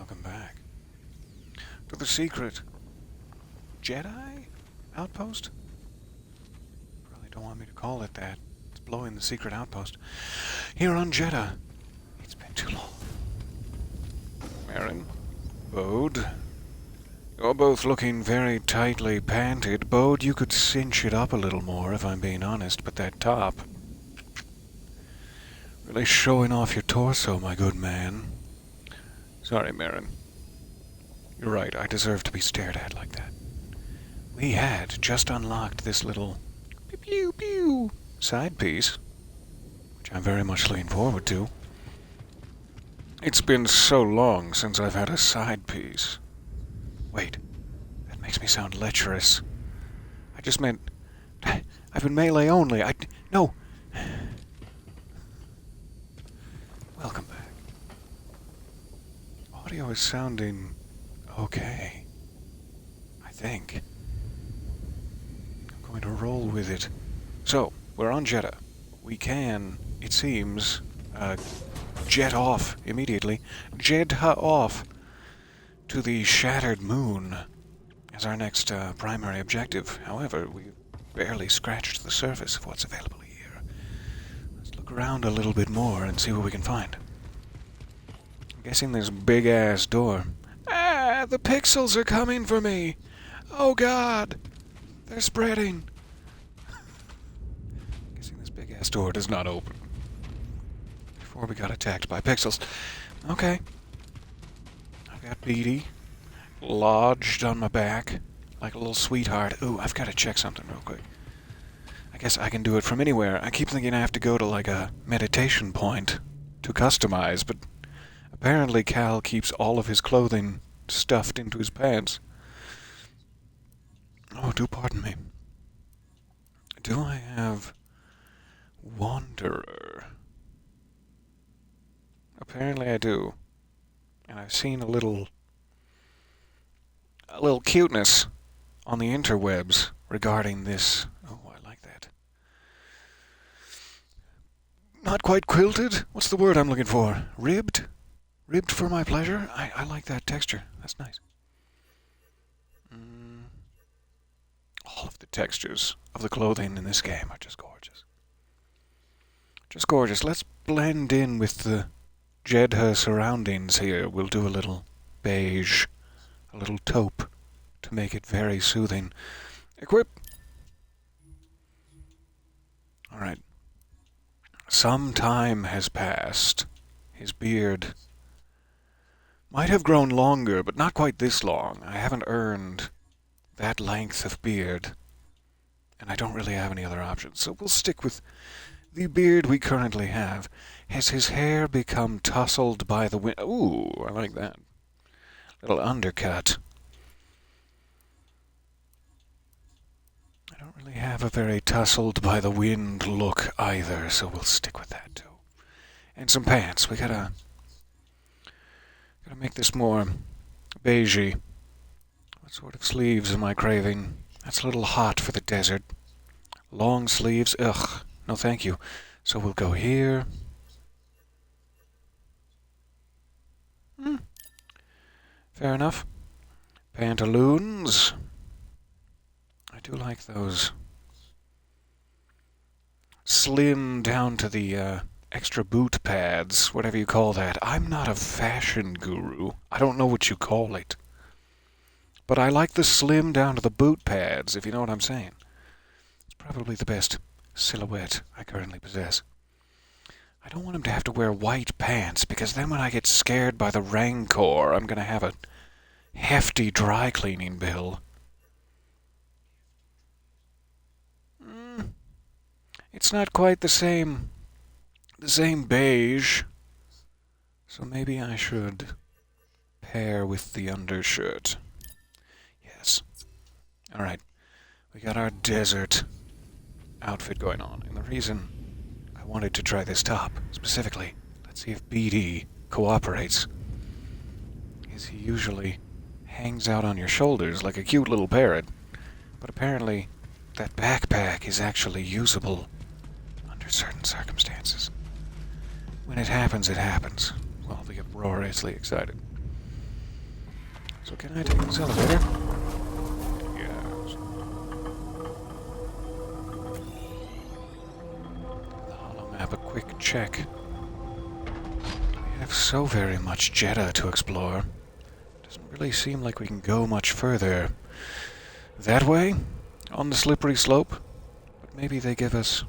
Welcome back to the secret Jedi outpost? Probably don't want me to call it that. It's blowing the secret outpost. Here on Jedha. It's been too long. Marin, Bode, you're both looking very tightly panted. Bode, you could cinch it up a little more if I'm being honest, but that top... really showing off your torso, my good man. Sorry, Marin. You're right, I deserve to be stared at like that. We had just unlocked this little pew-pew-pew side piece, which I'm very much looking forward to. It's been so long since I've had a side piece. Wait, that makes me sound lecherous. I just meant... I've been melee only. No! Welcome back. Audio is sounding okay. I think. I'm going to roll with it. So, we're on Jedha. We can, it seems, jet off immediately. Jedha off to the shattered moon as our next primary objective. However, we've barely scratched the surface of what's available here. Let's look around a little bit more and see what we can find. I'm guessing this big-ass door. Ah, the pixels are coming for me! Oh god! They're spreading! I'm guessing this big-ass door does not open. Before we got attacked by pixels. Okay. I've got Beatty lodged on my back like a little sweetheart. Ooh, I've got to check something real quick. I guess I can do it from anywhere. I keep thinking I have to go to like a meditation point to customize, but apparently Cal keeps all of his clothing stuffed into his pants. Oh, do pardon me. Do I have Wanderer? Apparently I do. And I've seen a little cuteness on the interwebs regarding this. Oh, I like that. Not quite quilted? What's the word I'm looking for? Ribbed? Ribbed for my pleasure? I like that texture. That's nice. All of the textures of the clothing in this game are just gorgeous. Just gorgeous. Let's blend in with the Jedha surroundings here. We'll do a little beige, a little taupe to make it very soothing. Equip! Alright. Some time has passed. His beard might have grown longer, but not quite this long. I haven't earned that length of beard, and I don't really have any other options, so we'll stick with the beard we currently have. Has his hair become tousled by the wind? Ooh, I like that. Little undercut. I don't really have a very tousled by the wind look either, so we'll stick with that too. And some pants. We gotta make this more beigey. What sort of sleeves am I craving? That's a little hot for the desert. Long sleeves, ugh, no thank you. So we'll go here. Fair enough. Pantaloons. I do like those. Slim down to the extra boot pads, whatever you call that. I'm not a fashion guru. I don't know what you call it. But I like the slim down to the boot pads, if you know what I'm saying. It's probably the best silhouette I currently possess. I don't want him to have to wear white pants, because then when I get scared by the Rancor, I'm going to have a hefty dry cleaning bill. It's not quite the same beige, so maybe I should pair with the undershirt. Yes. Alright, we got our desert outfit going on, and the reason I wanted to try this top, specifically, let's see if BD cooperates, is he usually hangs out on your shoulders like a cute little parrot, but apparently that backpack is actually usable under certain circumstances. When it happens, it happens. Well, we get uproariously excited. So can I take this elevator? Yes. The holo map, a quick check. We have so very much Jedha to explore. Doesn't really seem like we can go much further that way, on the slippery slope. But maybe they give us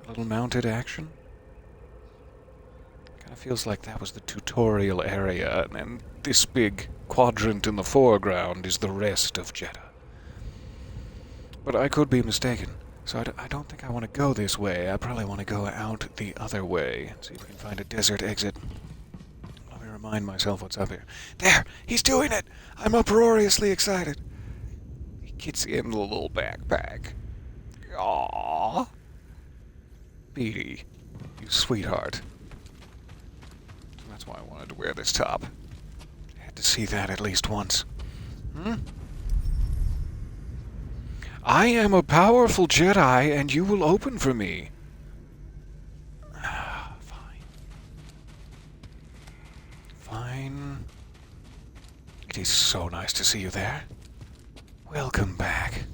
a little mounted action. Kind of feels like that was the tutorial area, and this big quadrant in the foreground is the rest of Jedha. But I could be mistaken, so I don't think I want to go this way. I probably want to go out the other way. See if we can find a desert exit. Let me remind myself what's up here. There! He's doing it! I'm uproariously excited. He gets in the little backpack. Aww. Beady, you sweetheart. That's why I wanted to wear this top. Had to see that at least once. I am a powerful Jedi, and you will open for me. Fine. Fine. It is so nice to see you there. Welcome back.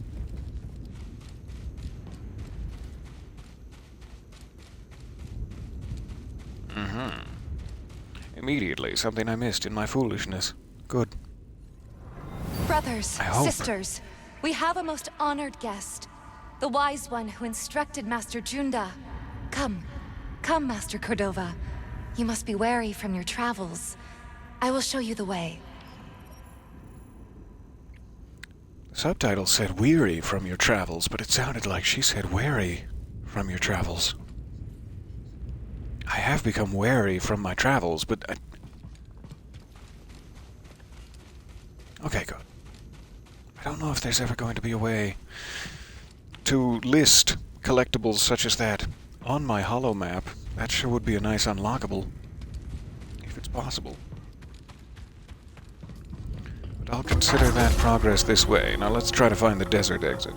Immediately, something I missed in my foolishness. Good. Brothers, I sisters, we have a most honored guest. The wise one who instructed Master Junda. Come, Master Cordova. You must be wary from your travels. I will show you the way. The subtitle said weary from your travels, but it sounded like she said wary from your travels. I have become wary from my travels, but okay, good. I don't know if there's ever going to be a way to list collectibles such as that on my holo map. That sure would be a nice unlockable, if it's possible. But I'll consider that progress this way. Now let's try to find the desert exit.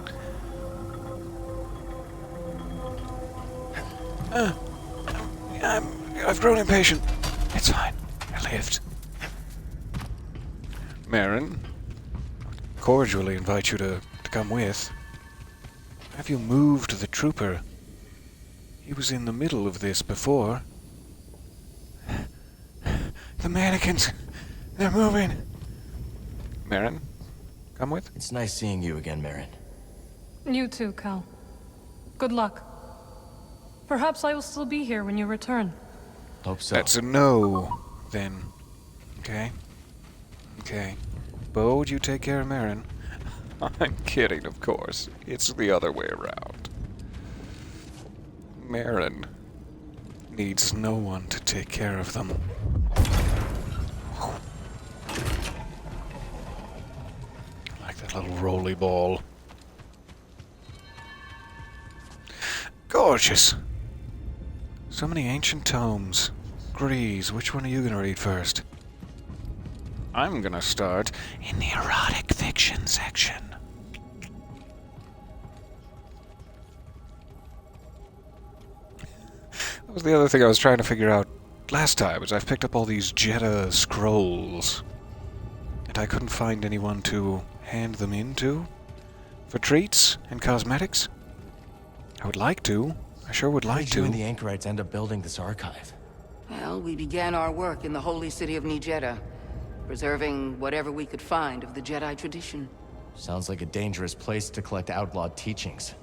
I've grown impatient. It's fine. I lived. Marin, cordially invite you to come with. Have you moved the trooper? He was in the middle of this before. The mannequins! They're moving! Marin, come with? It's nice seeing you again, Marin. You too, Cal. Good luck. Perhaps I will still be here when you return. Hope so. That's a no, then. Okay? Okay. Bo, you take care of Marin. I'm kidding, of course. It's the other way around. Marin needs no one to take care of them. I like that little roly ball. Gorgeous! So many ancient tomes. Grease, which one are you gonna read first? I'm gonna start in the erotic fiction section. That was the other thing I was trying to figure out last time, is I've picked up all these Jedha scrolls, and I couldn't find anyone to hand them into for treats and cosmetics. I would like to. I sure would like to. How did you and the Anchorites end up building this archive? Well, we began our work in the holy city of Jedha, preserving whatever we could find of the Jedi tradition. Sounds like a dangerous place to collect outlawed teachings.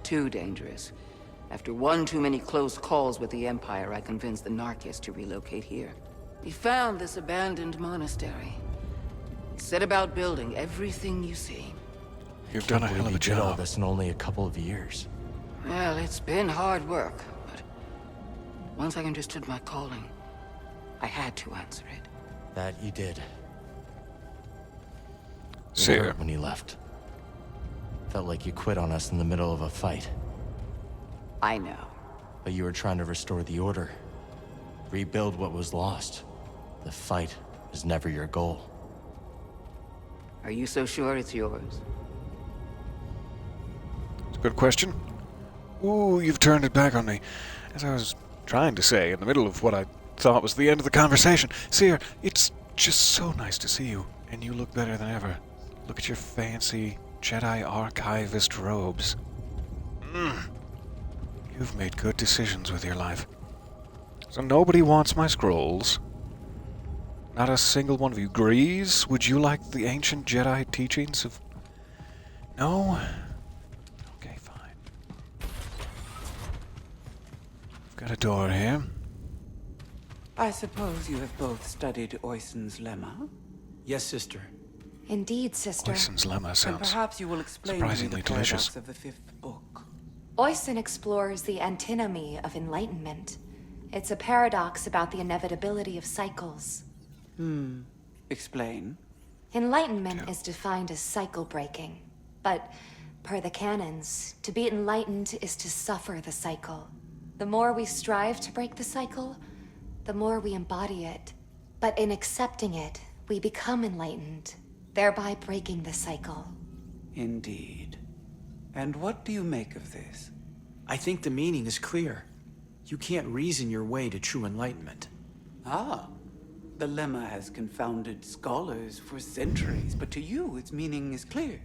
Too dangerous. After one too many close calls with the Empire, I convinced the Narkis to relocate here. We found this abandoned monastery. We set about building everything you see. You've done a hell of a You did all job. this in only a couple of years. Well, it's been hard work, but once I understood my calling, I had to answer it. That you did. It See ya. hurt when you left. Felt like you quit on us in the middle of a fight. I know. But you were trying to restore the Order. Rebuild what was lost. The fight was never your goal. Are you so sure it's yours? It's a good question. Ooh, you've turned it back on me. As I was trying to say in the middle of what I thought was the end of the conversation. Seer, it's just so nice to see you. And you look better than ever. Look at your fancy Jedi archivist robes. You've made good decisions with your life. So nobody wants my scrolls. Not a single one of you. Grease, would you like the ancient Jedi teachings of... No? Okay, fine. I've got a door here. I suppose you have both studied Oisin's lemma? Yes, sister. Indeed, sister. Oisin's lemma And sounds perhaps you will explain to me surprisingly the delicious. paradox of the fifth book. Oisin explores the antinomy of enlightenment. It's a paradox about the inevitability of cycles. Explain. Enlightenment is defined as cycle breaking. But, per the canons, to be enlightened is to suffer the cycle. The more we strive to break the cycle, the more we embody it. But in accepting it, we become enlightened, thereby breaking the cycle. Indeed. And what do you make of this? I think the meaning is clear. You can't reason your way to true enlightenment. Ah, the lemma has confounded scholars for centuries, but to you its meaning is clear.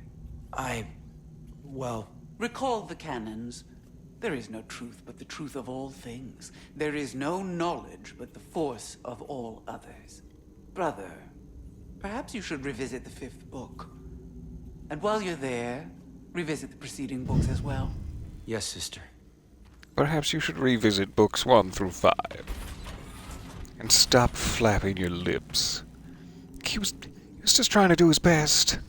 Well... Recall the canons. There is no truth but the truth of all things. There is no knowledge but the force of all others. Brother, perhaps you should revisit the fifth book. And while you're there, revisit the preceding books as well. Yes, sister. Perhaps you should revisit books 1 through 5. And stop flapping your lips. He was just trying to do his best.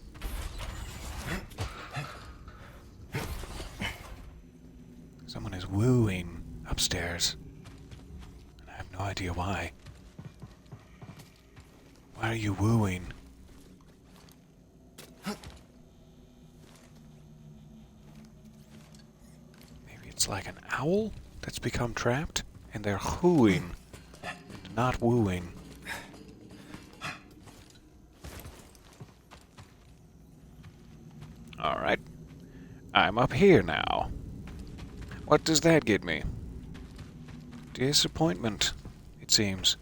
Someone is wooing upstairs. And I have no idea why. Why are you wooing? Maybe it's like an owl that's become trapped, and they're hooing, and not wooing. Alright. I'm up here now. What does that get me? Disappointment, it seems.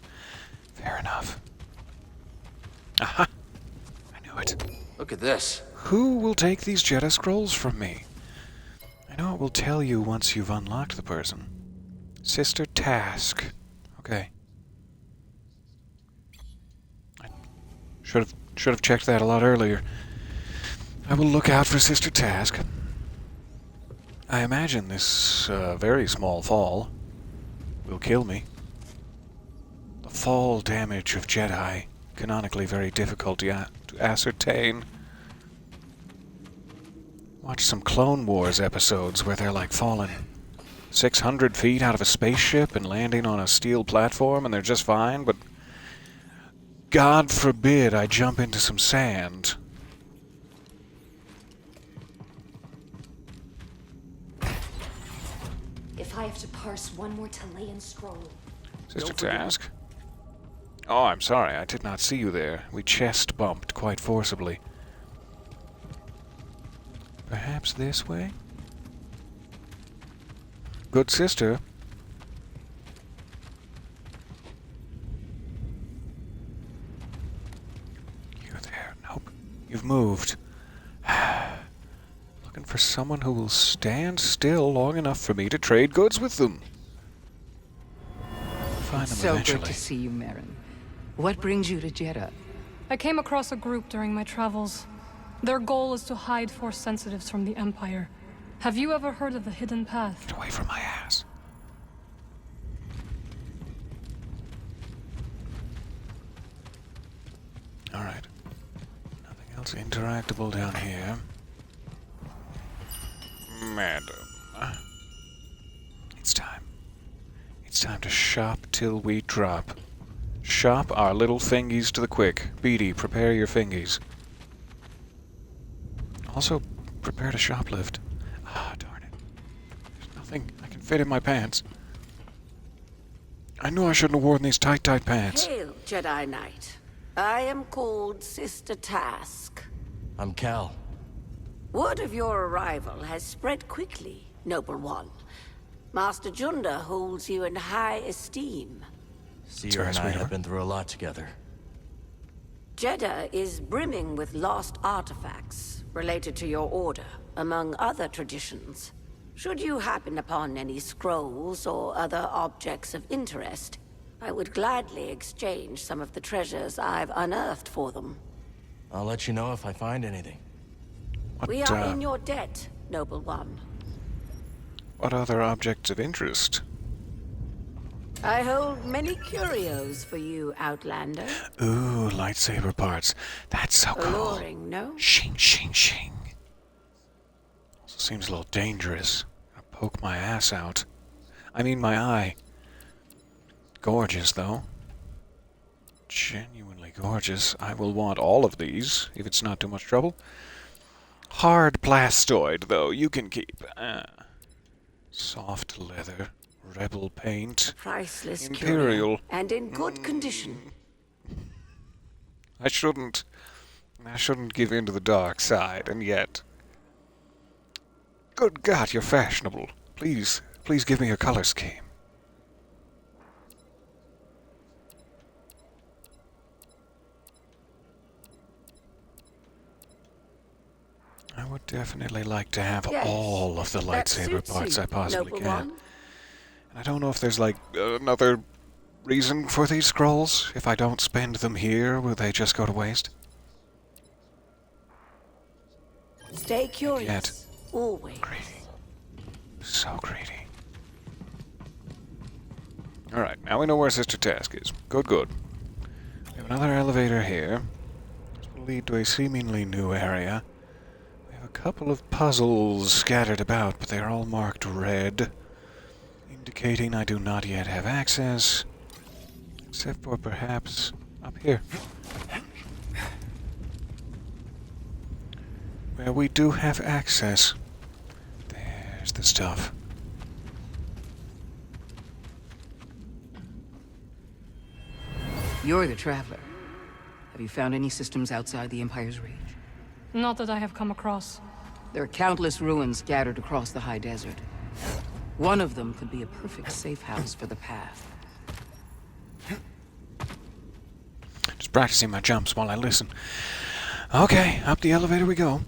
Fair enough. Aha! I knew it. Look at this. Who will take these Jedha scrolls from me? I know it will tell you once you've unlocked the person. Sister Task. Okay. I should have checked that a lot earlier. I will look out for Sister Task. I imagine this very small fall will kill me. The fall damage of Jedi, canonically very difficult to ascertain. Watch some Clone Wars episodes where they're like falling 600 feet out of a spaceship and landing on a steel platform and they're just fine, but God forbid I jump into some sand. If I have to parse one more Talayan scroll... Sister Task? Oh, I'm sorry, I did not see you there. We chest bumped quite forcibly. Perhaps this way? Good sister. You're there. Nope. You've moved. Looking for someone who will stand still long enough for me to trade goods with them. Find them So eventually. good to see you, Marin. What brings you to Jedha? I came across a group during my travels. Their goal is to hide Force sensitives from the Empire. Have you ever heard of the Hidden Path? Get away from my ass. Alright. Nothing else interactable down here. Madam. It's time. It's time to shop till we drop. Shop our little fingies to the quick. Beady, prepare your fingies. Also, prepare to shoplift. Ah, darn it. There's nothing I can fit in my pants. I knew I shouldn't have worn these tight pants. Hail, Jedi Knight. I am called Sister Task. I'm Cal. Word of your arrival has spread quickly, Noble One. Master Junda holds you in high esteem. Seer and I have been through a lot together. Jedha is brimming with lost artifacts related to your order, among other traditions. Should you happen upon any scrolls or other objects of interest, I would gladly exchange some of the treasures I've unearthed for them. I'll let you know if I find anything. We are in your debt, noble one. What other objects of interest? I hold many curios for you, Outlander. Ooh, lightsaber parts. That's so cool. Alluring, no? Shing, shing, shing. Also seems a little dangerous. I'll poke my ass out. I mean my eye. Gorgeous, though. Genuinely gorgeous. I will want all of these, if it's not too much trouble. Hard plastoid, though, you can keep. Soft leather. Rebel paint. Priceless Imperial. curio, and in good condition. I shouldn't give in to the dark side, and yet... Good God, you're fashionable. Please give me a color scheme. I would definitely like to have Yes, all of the that lightsaber suits parts you, I possibly noble can. one. And I don't know if there's, like, another reason for these scrolls. If I don't spend them here, will they just go to waste? Stay curious, Yet. always. Greedy. So greedy. Alright, now we know where Sister Task is. Good, good. We have another elevator here. This will lead to a seemingly new area. We have a couple of puzzles scattered about, but they are all marked red, indicating I do not yet have access, except for perhaps up here, where we do have access. There's the stuff. You're the traveler. Have you found any systems outside the Empire's reach? Not that I have come across. There are countless ruins scattered across the high desert. One of them could be a perfect safe house for the path. Just practicing my jumps while I listen. Okay, up the elevator we go.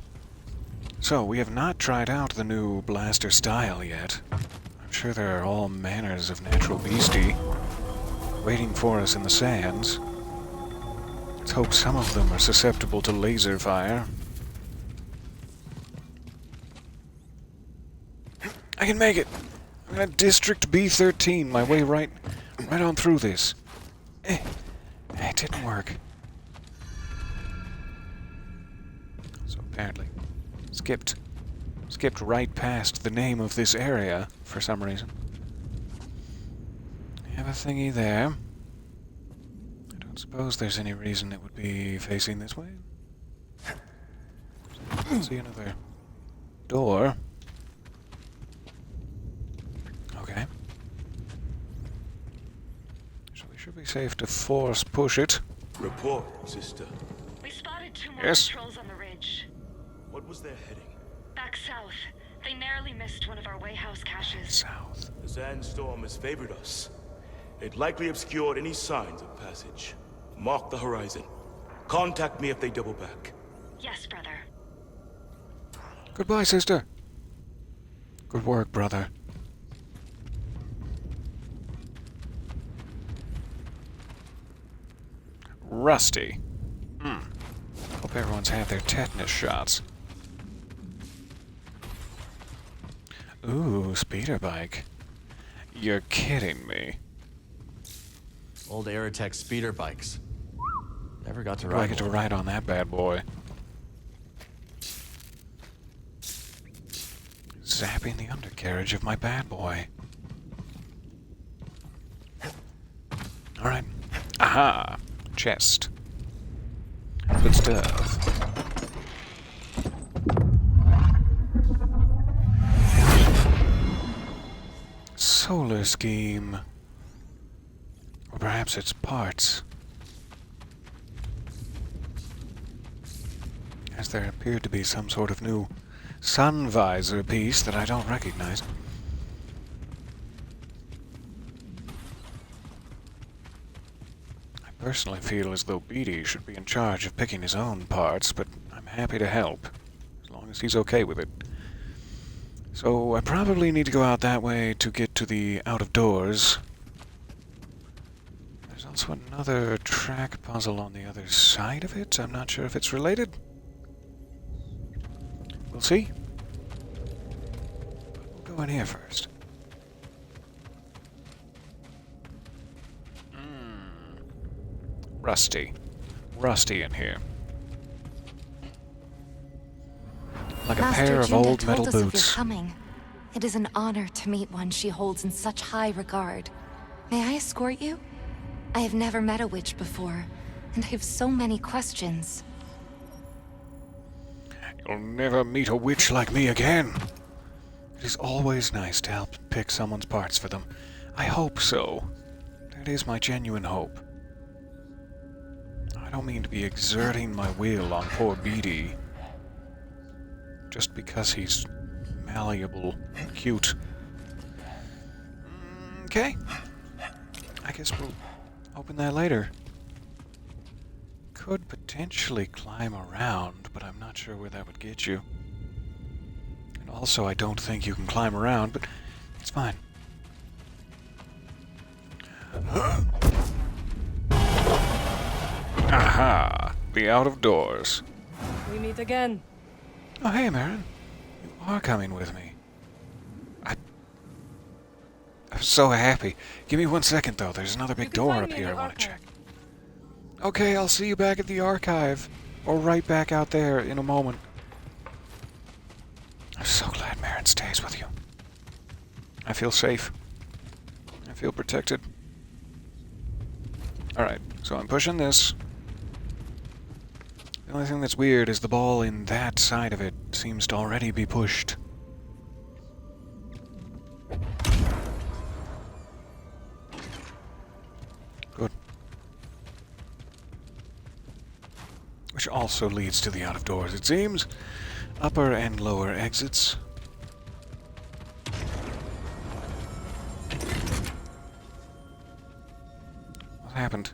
So, we have not tried out the new blaster style yet. I'm sure there are all manners of natural beastie waiting for us in the sands. Let's hope some of them are susceptible to laser fire. I can make it! I'm gonna District B13 my way right on through this. It didn't work. So apparently, skipped right past the name of this area for some reason. Have a thingy there. I don't suppose there's any reason it would be facing this way. See another door. Okay. So we should be safe to force push it. Report, sister. We spotted two more Yes. patrols on the ridge. What was their heading? Back south. They narrowly missed one of our wayhouse caches. South. The sandstorm has favored us. It likely obscured any signs of passage. Mark the horizon. Contact me if they double back. Yes, brother. Goodbye, sister. Good work, brother. Rusty. Hope everyone's had their tetanus shots. Ooh, speeder bike. You're kidding me. Old Aerotech speeder bikes. Never got to Do I ride get to one. ride on that bad boy? Zapping the undercarriage of my bad boy. Alright. Aha! Chest. Good stuff. Solar scheme. Or perhaps it's parts. As there appeared to be some sort of new sun visor piece that I don't recognize. I personally feel as though Beatty should be in charge of picking his own parts, but I'm happy to help, as long as he's okay with it. So I probably need to go out that way to get to the out-of-doors. There's also another track puzzle on the other side of it. I'm not sure if it's related. We'll see. But we'll go in here first. Rusty. Rusty in here. Like a Master pair of Junda old metal told us of your boots. coming. It is an honor to meet one she holds in such high regard. May I escort you? I have never met a witch before, and I have so many questions. You'll never meet a witch like me again. It is always nice to help pick someone's parts for them. I hope so. That is my genuine hope. I don't mean to be exerting my will on poor Beatty. Just because he's malleable and cute. Okay. I guess we'll open that later. Could potentially climb around, but I'm not sure where that would get you. And also, I don't think you can climb around, but it's fine. Aha! The out-of-doors. We meet again. Oh, hey, Marin. You are coming with me. I'm so happy. Give me 1 second, though. There's another big door up here I want to check. Okay, I'll see you back at the archive. Or right back out there in a moment. I'm so glad Marin stays with you. I feel safe. I feel protected. Alright, so I'm pushing this. The only thing that's weird is the ball in that side of it seems to already be pushed. Good. Which also leads to the out-of-doors, it seems. Upper and lower exits. What happened?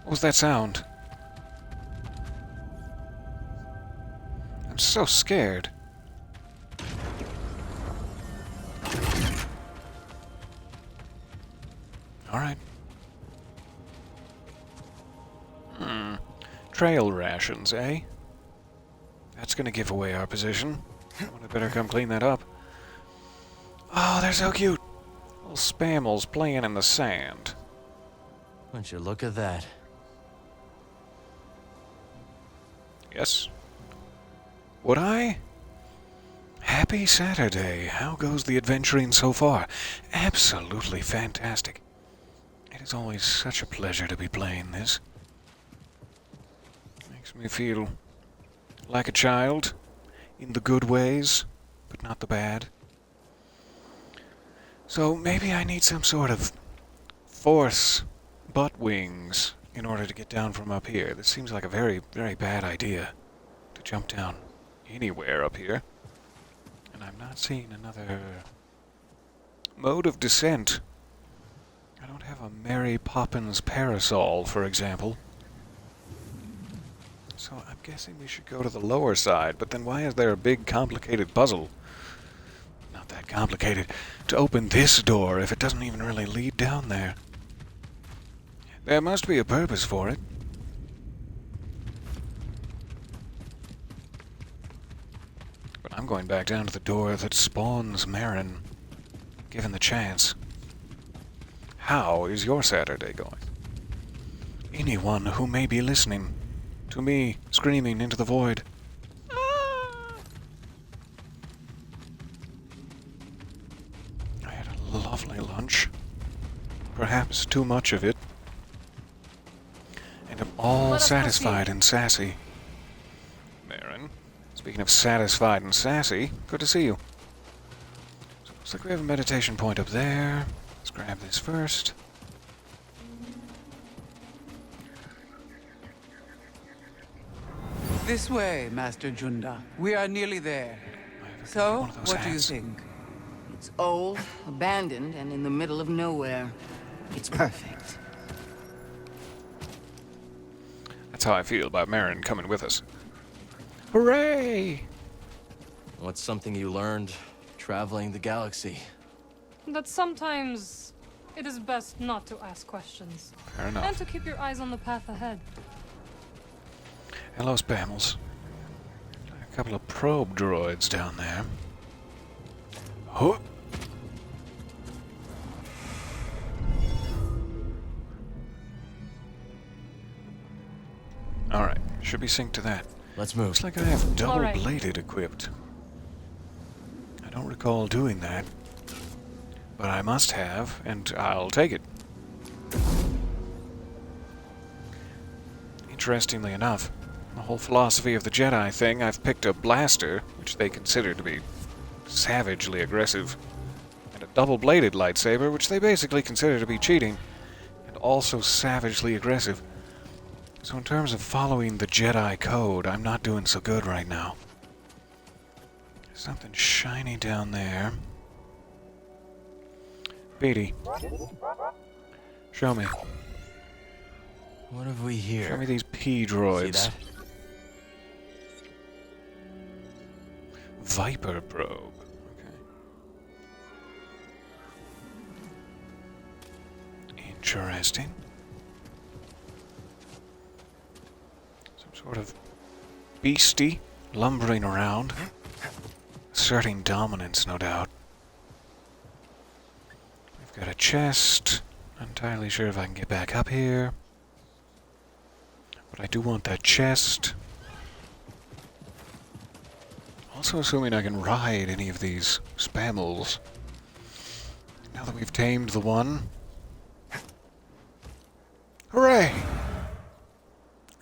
What was that sound? I'm so scared. Alright. Trail rations, eh? That's gonna give away our position. I better come clean that up. Oh, they're so cute. Little spammels playing in the sand. Won't you look at that? Yes. Would I? Happy Saturday. How goes the adventuring so far? Absolutely fantastic. It is always such a pleasure to be playing this. Makes me feel like a child, in the good ways, but not the bad. So maybe I need some sort of force butt wings in order to get down from up here. This seems like a very, very bad idea to jump down anywhere up here. And I'm not seeing another mode of descent. I don't have a Mary Poppins parasol, for example. So I'm guessing we should go to the lower side, but then why is there a big complicated puzzle? Not that complicated. To open this door if it doesn't even really lead down there. There must be a purpose for it. But I'm going back down to the door that spawns Marin, given the chance. How is your Saturday going? Anyone who may be listening to me screaming into the void. I had a lovely lunch. Perhaps too much of it. And I'm all satisfied and sassy. Marin, speaking of satisfied and sassy, good to see you. So looks like we have a meditation point up there. Let's grab this first. This way, Master Junda. We are nearly there. So, what do you think? It's old, abandoned, and in the middle of nowhere. It's perfect. That's how I feel about Marin coming with us. Hooray! What's something you learned traveling the galaxy? That sometimes it is best not to ask questions. Fair enough. And to keep your eyes on the path ahead. Hello, Spammels. A couple of probe droids down there. Oh. Alright, should be synced to that. Let's move. Looks like I have double-bladed equipped. I don't recall doing that. But I must have, and I'll take it. Interestingly enough, the whole philosophy of the Jedi thing, I've picked a blaster, which they consider to be savagely aggressive, and a double-bladed lightsaber, which they basically consider to be cheating, and also savagely aggressive. So in terms of following the Jedi code, I'm not doing so good right now. There's something shiny down there. Beatty. Show me. What have we here? Show me these P-droids. See that? Viper probe. Okay. Interesting. Some sort of beastie lumbering around. Asserting dominance, no doubt. We've got a chest. Not entirely sure if I can get back up here. But I do want that chest. Also assuming I can ride any of these spammels. Now that we've tamed the one. Hooray!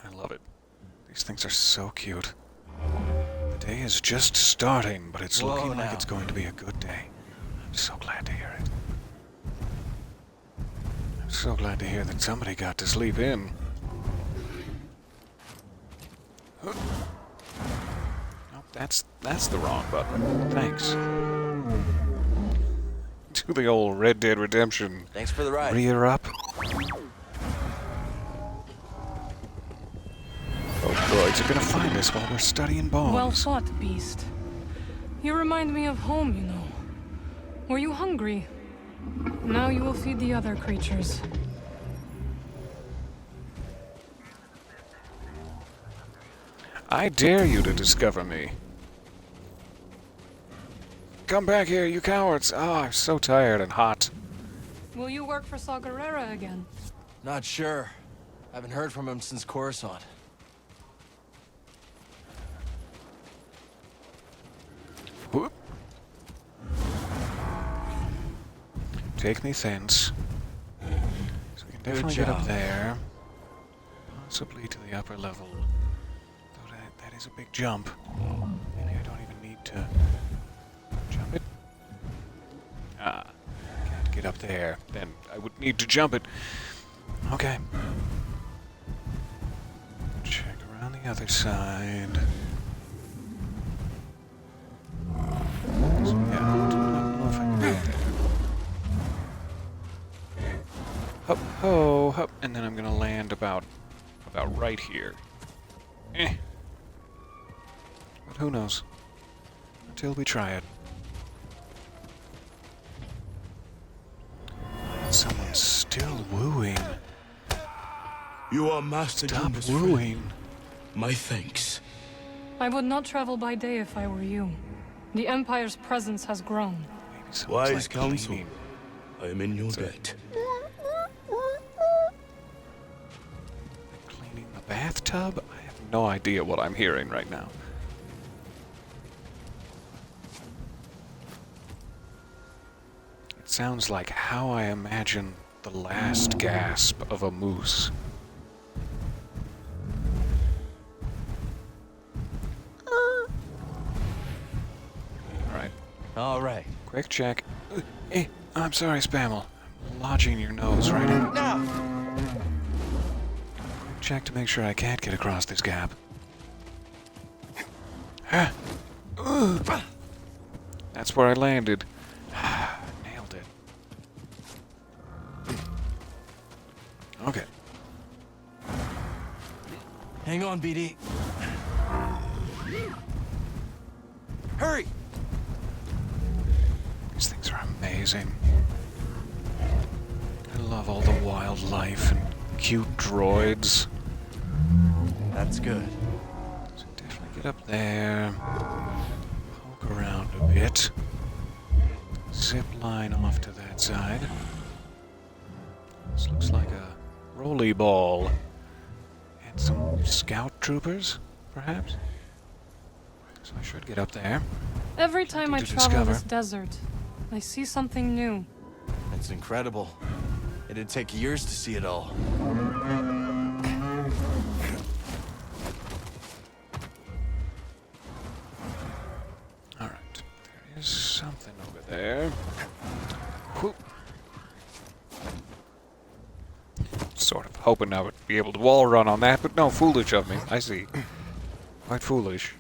I love it. These things are so cute. The day is just starting, but it's looking like it's going to be a good day. I'm so glad to hear it. I'm so glad to hear that somebody got to sleep in. Nope, that's the wrong button. Thanks. To the old Red Dead Redemption. Thanks for the ride. Rear up. Oh, droids are gonna find us while we're studying bones. Well thought, beast. You remind me of home, you know. Were you hungry? Now you will feed the other creatures. I dare you to discover me. Come back here, you cowards! Oh, I'm so tired and hot. Will you work for Saw Gerrera again? Not sure. Haven't heard from him since Coruscant. Whoop. Take me thence. So we can definitely get up there. Possibly to the upper level. Though that is a big jump. Maybe I don't even need to jump it. Ah, can't get up there. Then I would need to jump it. Okay. Check around the other side. So yeah, I don't know if I can get there. Hup, ho, hup, and then I'm gonna land about right here. Eh. But who knows? Until we try it. Someone's still wooing. You are Master Stop Junda's friend. wooing. My thanks. I would not travel by day if I were you. The Empire's presence has grown. Maybe someone's Wise like counsel. cleaning. I am in your debt. Cleaning the bathtub? I have no idea what I'm hearing right now. It sounds like how I imagine the last gasp of a moose. All right. Quick check. Hey, I'm sorry, Spammel. I'm lodging your nose right in. Now. Quick check to make sure I can't get across this gap. That's where I landed. Nailed it. on, BD. Hurry! These things are amazing. I love all the wildlife and cute droids. That's good. So definitely get up there. Poke around a bit. Zip line off to that side. This looks like a rolly ball. And some scout troopers, perhaps? So I should get up there. Every time I to travel discover. this desert, I see something new. It's incredible. It'd take years to see it all. Alright, there is something over there. Whoop. Sort of hoping I would be able to wall run on that, but no, foolish of me. I see. Quite foolish.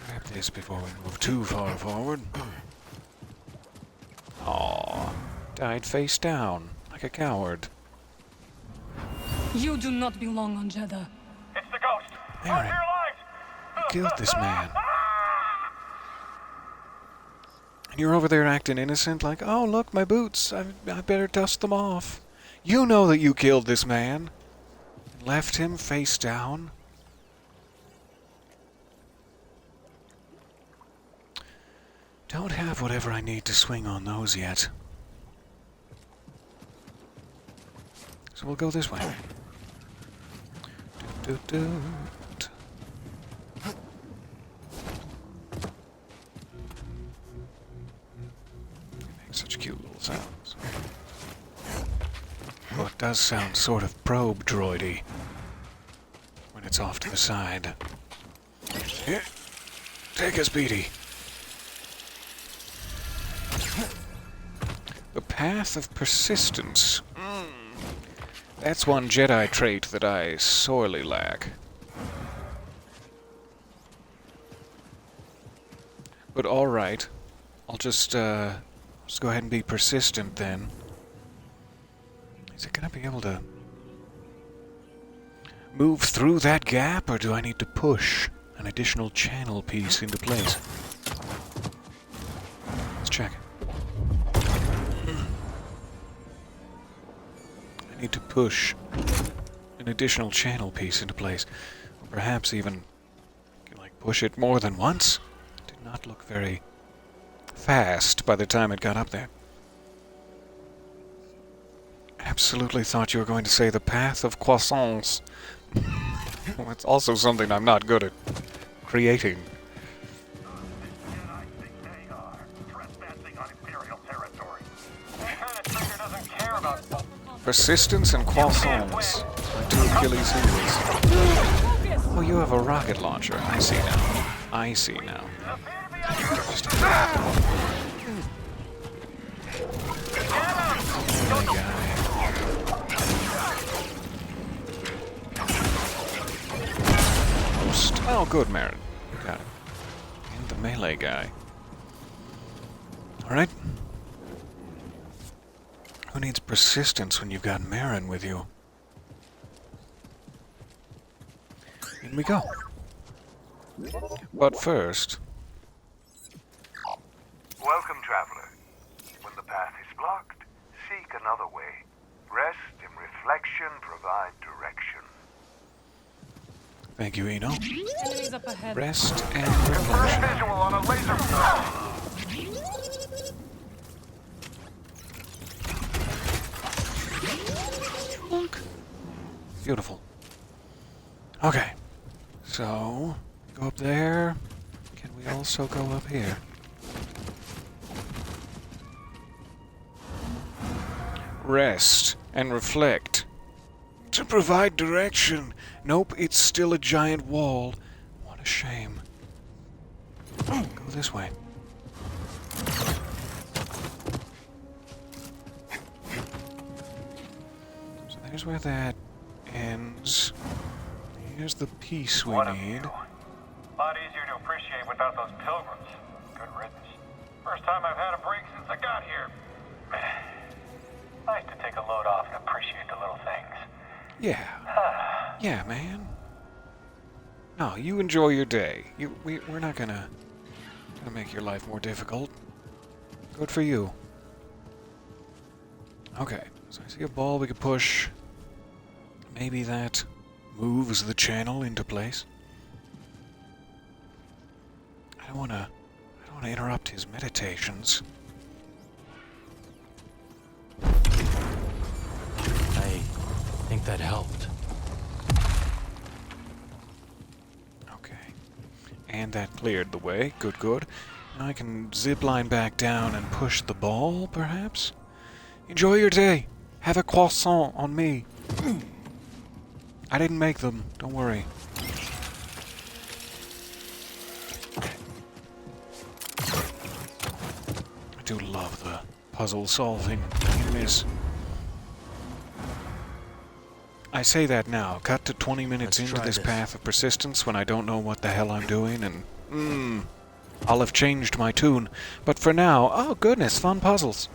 Grab this before we move too far forward. Aww. Died face down, like a coward. You do not belong on Jedha. It's the ghost. Aaron, Run for your lives. you killed this man. And you're over there acting innocent, like, oh, look, my boots. I better dust them off. You know that you killed this man. Left him face down. Don't have whatever I need to swing on those yet. So we'll go this way. Do-do-do. Make such cute little sounds. Well, it does sound sort of probe droidy when it's off to the side. Here, take us, Beatty. The path of persistence. That's one Jedi trait that I sorely lack. But alright. I'll just go ahead and be persistent then. Is it gonna be able to move through that gap, or do I need to push an additional channel piece into place? Let's check. I need to push an additional channel piece into place. Or perhaps even like push it more than once. It did not look very fast by the time it got up there. Absolutely thought you were going to say the path of croissants. Well, it's also something I'm not good at creating. Jedi think they are trespassing on Imperial territory. That kind of trigger doesn't care about Persistence and croissants are two Achilles heels. Oh, you have a rocket launcher. I see now. I see now. Oh, good, Marin. You got it. And the melee guy. Alright. Who needs persistence when you've got Marin with you? In we go. But first... Welcome, traveler. When the path is blocked, seek another way. Rest and reflection provide direction. Thank you, Eno. Enemies up ahead. Rest and reflection. Visual on a laser. Beautiful. Okay. So, go up there. Can we also go up here? Rest and reflect. To provide direction. Nope, it's still a giant wall. What a shame. Go this way. So there's where that ends. Here's the piece we need. A lot easier to appreciate without those pilgrims. Good riddance. First time I've had a break since I got here. Nice to take a load off and appreciate the little things. Yeah. Yeah, man. No, you enjoy your day. We're not gonna make your life more difficult. Good for you. Okay, so I see a ball we could push. Maybe that moves the channel into place. I don't wanna interrupt his meditations. I think that helped. Okay. And that cleared the way. Good, good. Now I can zip line back down and push the ball, perhaps? Enjoy your day. Have a croissant on me. I didn't make them. Don't worry. I do love the puzzle solving in this. I say that now. Cut to 20 minutes Let's into try this this. path of persistence when I don't know what the hell I'm doing, and I'll have changed my tune. But for now, oh goodness, fun puzzles.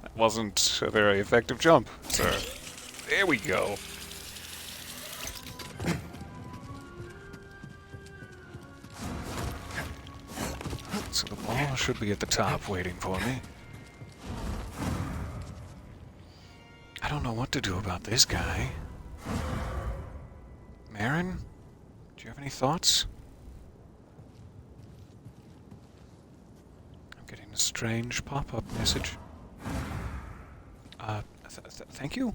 That wasn't a very effective jump, sir. There we go. So the ball should be at the top waiting for me. I don't know what to do about this guy. Marin, do you have any thoughts? I'm getting a strange pop-up message. Thank you?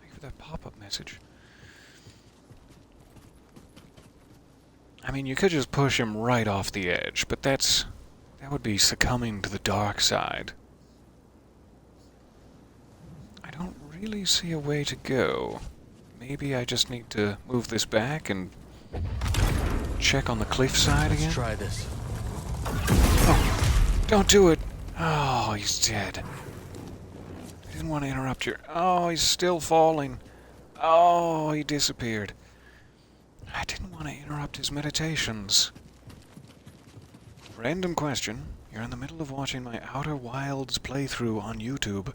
Thank you for that pop-up message. I mean, you could just push him right off the edge, but that would be succumbing to the dark side. I don't really see a way to go. Maybe I just need to move this back and check on the cliff side again? Let's try this. Oh, don't do it! Oh, he's dead. I didn't want to interrupt your... Oh, he's still falling. Oh, he disappeared. I didn't want to interrupt his meditations. Random question. You're in the middle of watching my Outer Wilds playthrough on YouTube.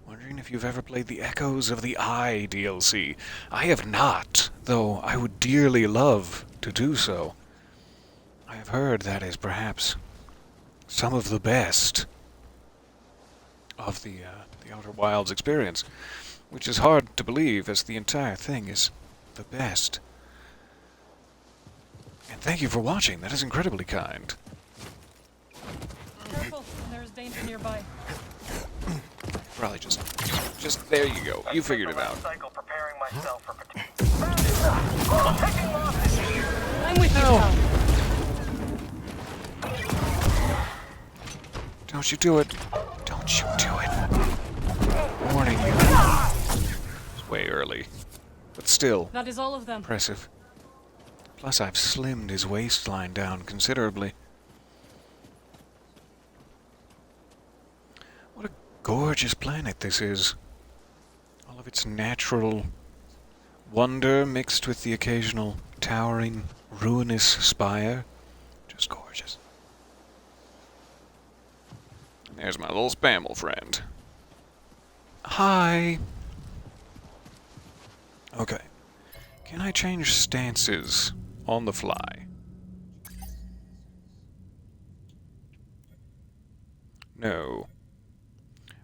Wondering if you've ever played the Echoes of the Eye DLC. I have not, though I would dearly love to do so. I have heard that is perhaps some of the best of the Outer Wilds experience, which is hard to believe as the entire thing is the best. And thank you for watching. That is incredibly kind. Careful, there's danger nearby. Probably just there you go. You figured it out. I'm with you, pal. Don't you do it. Don't you do it. Warning you. It's way early. But still, That is all of them. impressive. Plus, I've slimmed his waistline down considerably. What a gorgeous planet this is. All of its natural wonder mixed with the occasional towering, ruinous spire. Just gorgeous. And there's my little spamel friend. Hi! Okay. Can I change stances on the fly? No.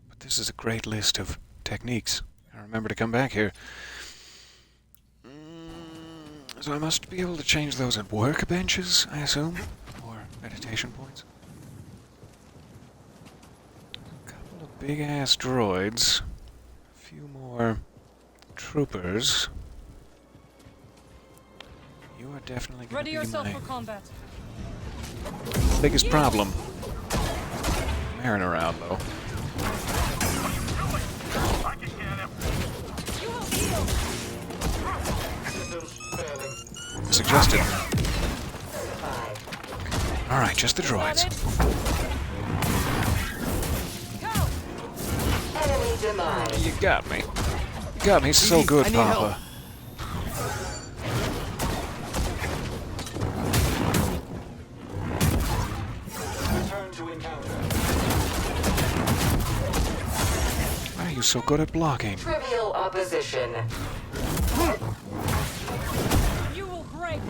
But this is a great list of techniques. I remember to come back here. So I must be able to change those at workbenches, I assume? Or meditation points? A couple of big-ass droids. A few more troopers. You are definitely going to Ready be yourself my for combat. biggest problem. Marin around, though. Suggested. Alright, just the droids. You got me. You got me so good, I need Papa. are you so good at blocking? Trivial opposition. You will break.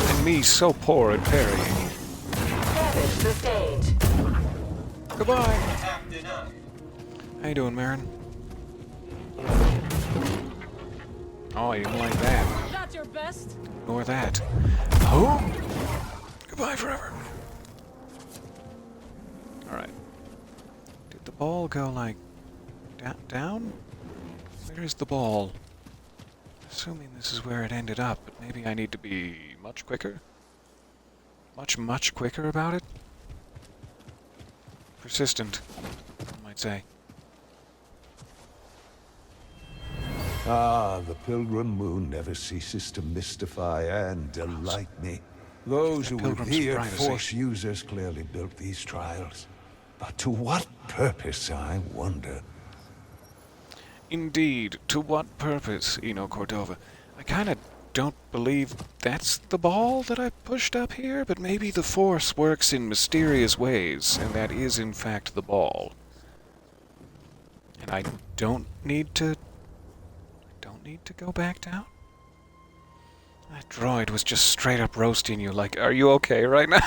And me so poor at parrying. Damage sustained. Goodbye. How you doing, Marin? Oh, you didn't like that. That's your best. Ignore that. Oh! Goodbye forever. Alright. Did the ball go, like, down? Where is the ball? Assuming this is where it ended up, but maybe I need to be much quicker? Much quicker about it? Persistent, I might say. Ah, the pilgrim moon never ceases to mystify and delight me. Those who revere Force users clearly built these trials. But to what purpose, I wonder? Indeed, to what purpose, Eno Cordova? I kinda don't believe that's the ball that I pushed up here, but maybe the Force works in mysterious ways, and that is in fact the ball. And I don't need to go back down? That droid was just straight up roasting you like, are you okay right now?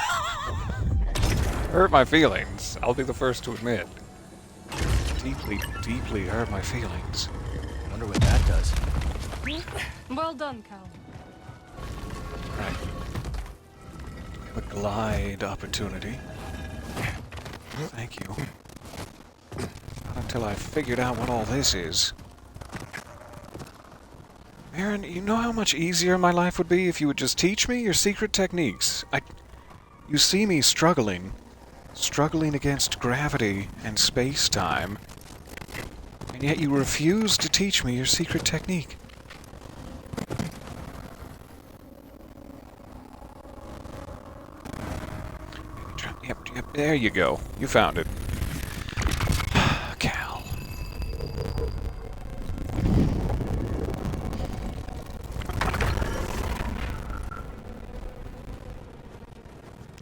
Hurt my feelings, I'll be the first to admit. Deeply hurt my feelings. Wonder what that does. Well done, Cal. Right. A glide opportunity. Thank you. Not until I figured out what all this is. Aaron, you know how much easier my life would be if you would just teach me your secret techniques. You see me struggling against gravity and space-time, and yet you refuse to teach me your secret technique. Yep, there you go. You found it. Cal.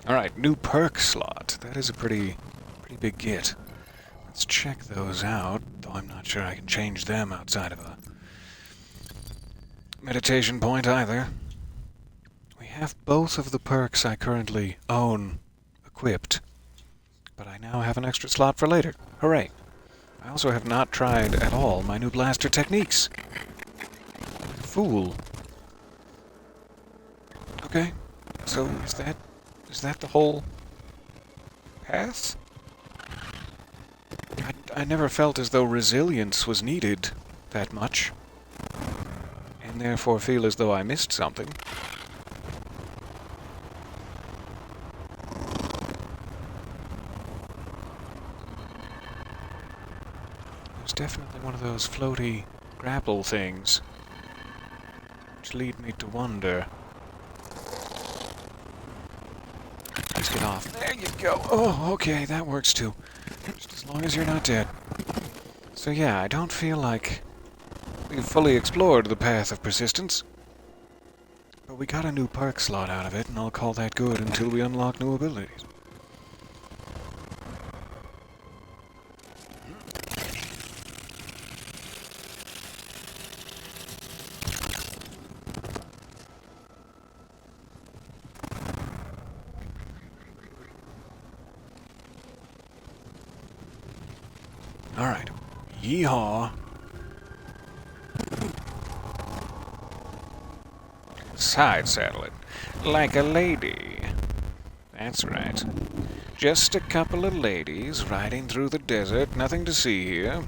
Alright, new perk slot. That is a pretty big get. Let's check those out, though I'm not sure I can change them outside of a meditation point either. We have both of the perks I currently own equipped, but I now have an extra slot for later. Hooray! I also have not tried at all my new blaster techniques. Fool. Okay, so is that the whole path? I never felt as though resilience was needed that much, and therefore feel as though I missed something. There's definitely one of those floaty grapple things, which lead me to wonder. Please get off. There you go. Oh, okay, that works too. Just as long as you're not dead. So yeah, I don't feel like we've fully explored the path of persistence. But we got a new perk slot out of it, and I'll call that good until we unlock new abilities. Alright. Yeehaw. Side saddle it. Like a lady. That's right. Just a couple of ladies riding through the desert. Nothing to see here.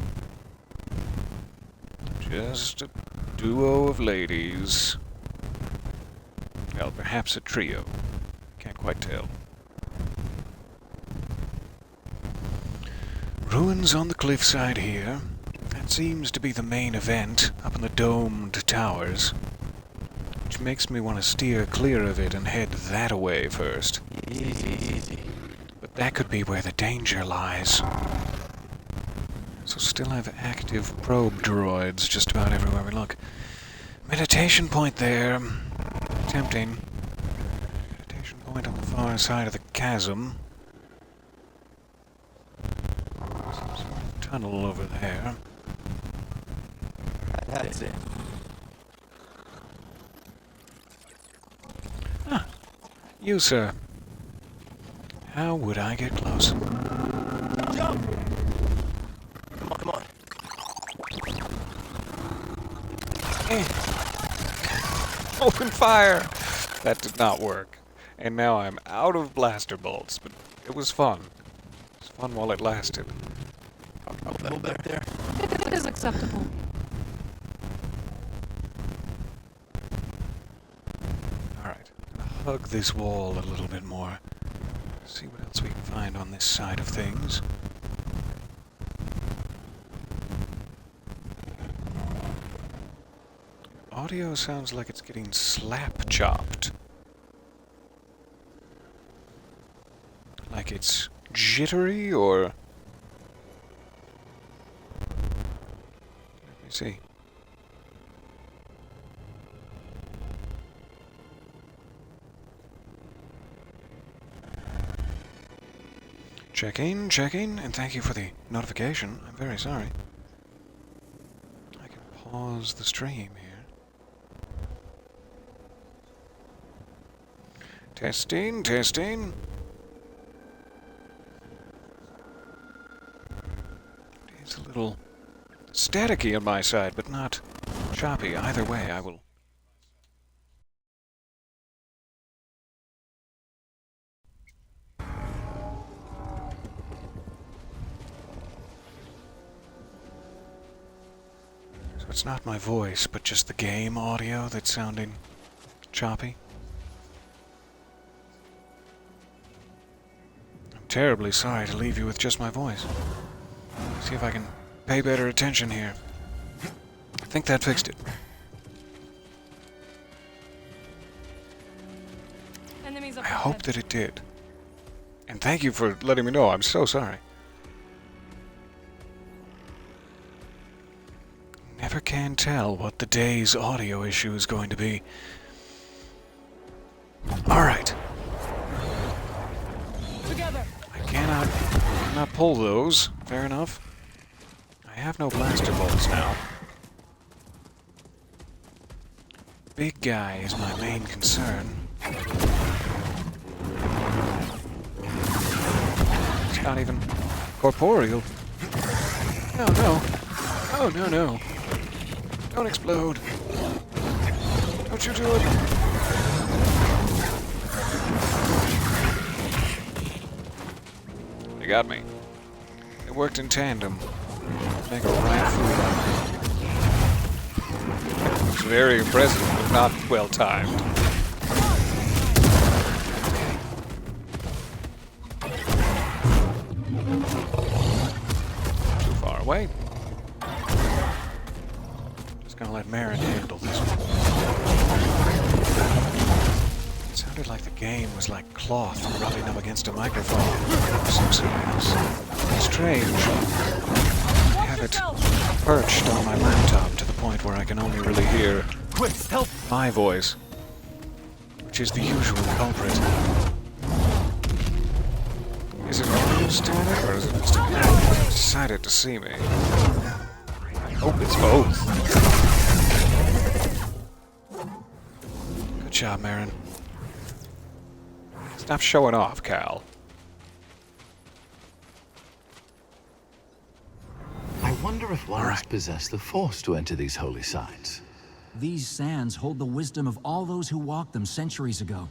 Just a duo of ladies. Well, perhaps a trio. Can't quite tell. Ruins on the cliffside here. That seems to be the main event, up in the domed towers. Which makes me want to steer clear of it and head that away first. Easy. But that could be where the danger lies. So still have active probe droids just about everywhere we look. Meditation point there. Tempting. Meditation point on the far side of the chasm. tunnel over there. That's it. Ah, you, sir. How would I get close? Jump! Come on. Open fire! That did not work. And now I'm out of blaster bolts, but it was fun. It was fun while it lasted. Level back there. It is acceptable. Alright, gonna hug this wall a little bit more. See what else we can find on this side of things. Audio sounds like it's getting slap-chopped. Like it's jittery, or... Let me see. Checking, and thank you for the notification. I'm very sorry. I can pause the stream here. Testing. It's a little staticky on my side, but not choppy. Either way, I will... So it's not my voice, but just the game audio that's sounding choppy. I'm terribly sorry to leave you with just my voice. See if I can pay better attention here. I think that fixed it. Enemies up I ahead. hope that it did. And thank you for letting me know. I'm so sorry. Never can tell what the day's audio issue is going to be. Alright. Together. I cannot pull those. Fair enough. I have no blaster bolts now. Big guy is my main concern. It's not even corporeal. No. Oh, no. Don't explode. Don't you do it. They got me. They worked in tandem. Make a right fool. It's very impressive, but not well timed. Too far away. Just gonna let Marin handle this one. It sounded like the game was like cloth rubbing up against a microphone. So strange. I have it perched on my laptop to the point where I can only really hear my voice, which is the usual culprit. Is it audio static, or is it just a guy that decided to see me? I hope it's both. Good job, Marin. Stop showing off, Cal. I wonder if ones possess the Force to enter these holy sites. These sands hold the wisdom of all those who walked them centuries ago.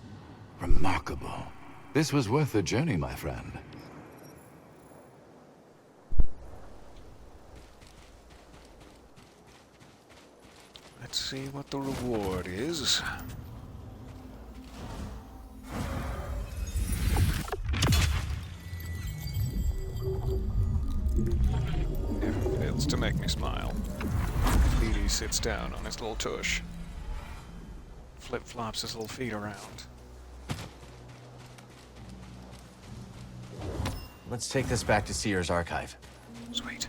Remarkable. This was worth the journey, my friend. Let's see what the reward is. Never fails to make me smile. Petey sits down on his little tush. Flip-flops his little feet around. Let's take this back to Seer's archive. Sweet.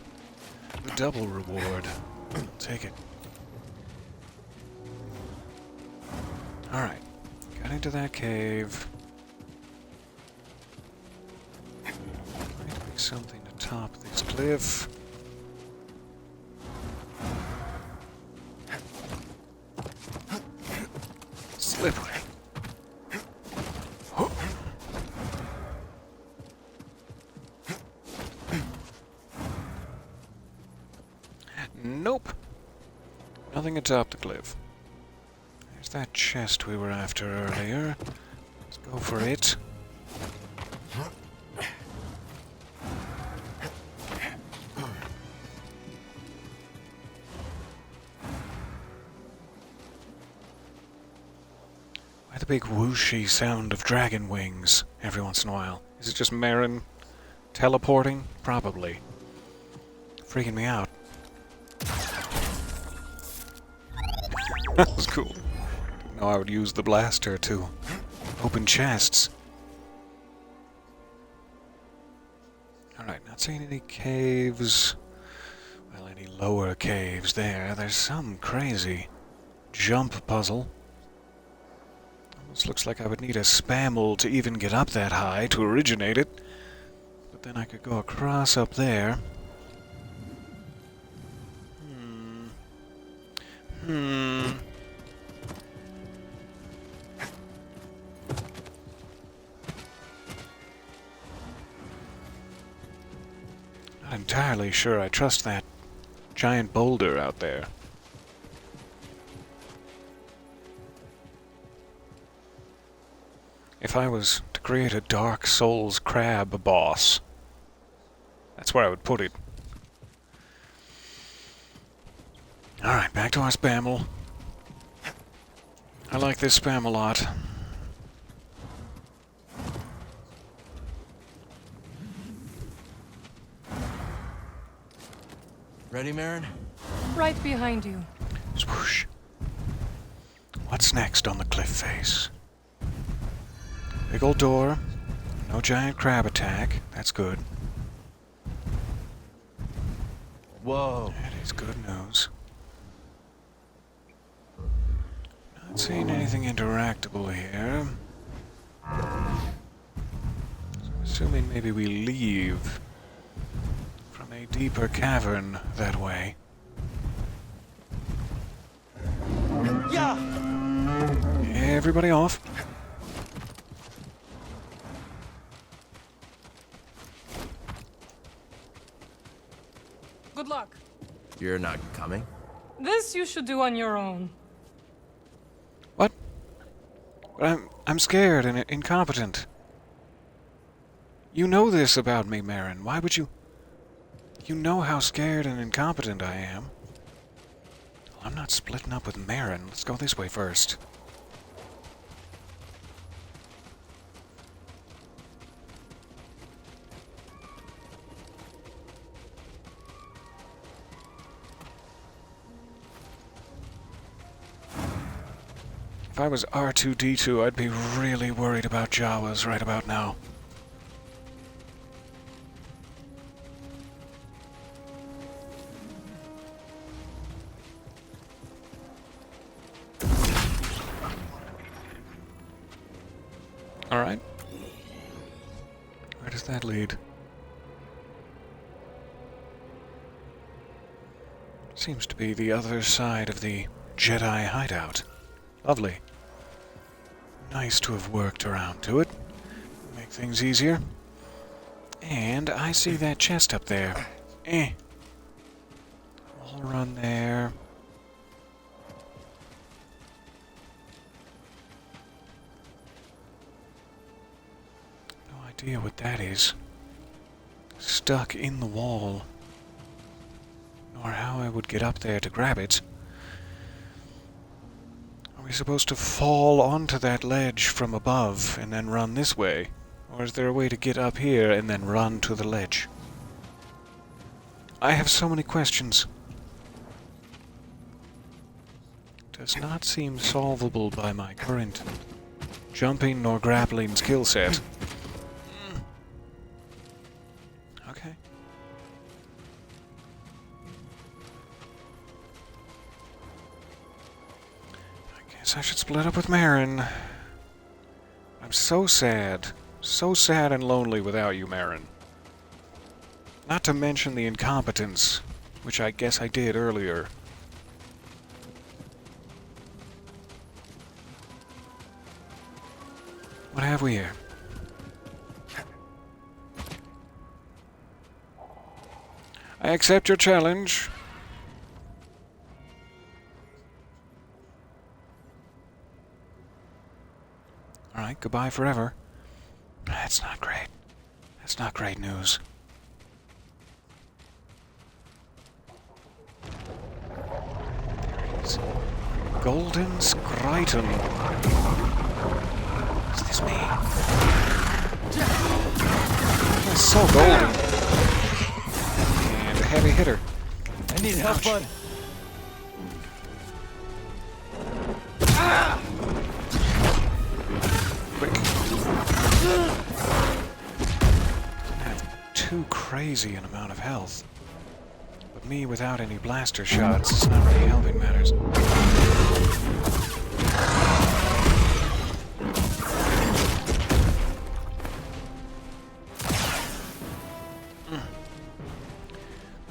The double reward. I'll take it. Alright. Got into that cave. Might be something to top this cliff. slippery. Nope. Nothing atop the cliff. There's that chest we were after earlier. Let's go for it. Why the big whooshy sound of dragon wings every once in a while? Is it just Marin teleporting? Probably. Freaking me out. That was cool. Didn't know I would use the blaster to open chests. Alright, not seeing any caves. Well, any lower caves there. There's some crazy jump puzzle. Almost looks like I would need a spammel to even get up that high to originate it. But then I could go across up there. Not entirely sure I trust that giant boulder out there. If I was to create a Dark Souls crab boss, that's where I would put it. Alright, back to our spammel. I like this spam a lot. Ready, Marin? Right behind you. Swoosh. What's next on the cliff face? Big old door. No giant crab attack. That's good. Whoa. That is good news. Not seeing anything interactable here. So I'm assuming maybe we leave from a deeper cavern that way. Yeah. Everybody off. Good luck. You're not coming? This you should do on your own. What? But I'm scared and incompetent. You know this about me, Marin. Why would you... You know how scared and incompetent I am. Well, I'm not splitting up with Marin. Let's go this way first. If I was R2-D2, I'd be really worried about Jawas right about now. Alright. Where does that lead? Seems to be the other side of the Jedi hideout. Lovely. Nice to have worked around to it. Make things easier. And I see that chest up there. We'll run there. No idea what that is. Stuck in the wall. Nor how I would get up there to grab it. Are we supposed to fall onto that ledge from above and then run this way? Or is there a way to get up here and then run to the ledge? I have so many questions. Does not seem solvable by my current jumping nor grappling skill set. Okay. I should split up with Marin. I'm so sad. So sad and lonely without you, Marin. Not to mention the incompetence, which I guess I did earlier. have we here? I accept your challenge. Alright, goodbye forever. That's not great. That's not great news. There it is. Golden Scryton. What does this mean? It's so golden. And a heavy hitter. I need help, bud. Quick. Doesn't have too crazy an amount of health. But me without any blaster shots, it's not really helping matters.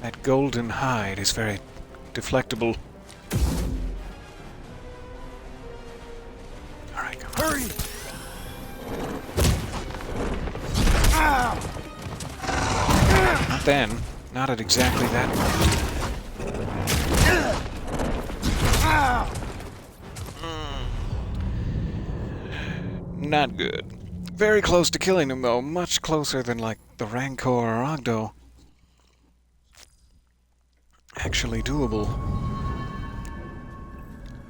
That golden hide is very deflectable. Alright, come on. Hurry! Not then. Not at exactly that moment. Not good. Very close to killing him, though. Much closer than, like, the Rancor or Ogdo. Actually doable.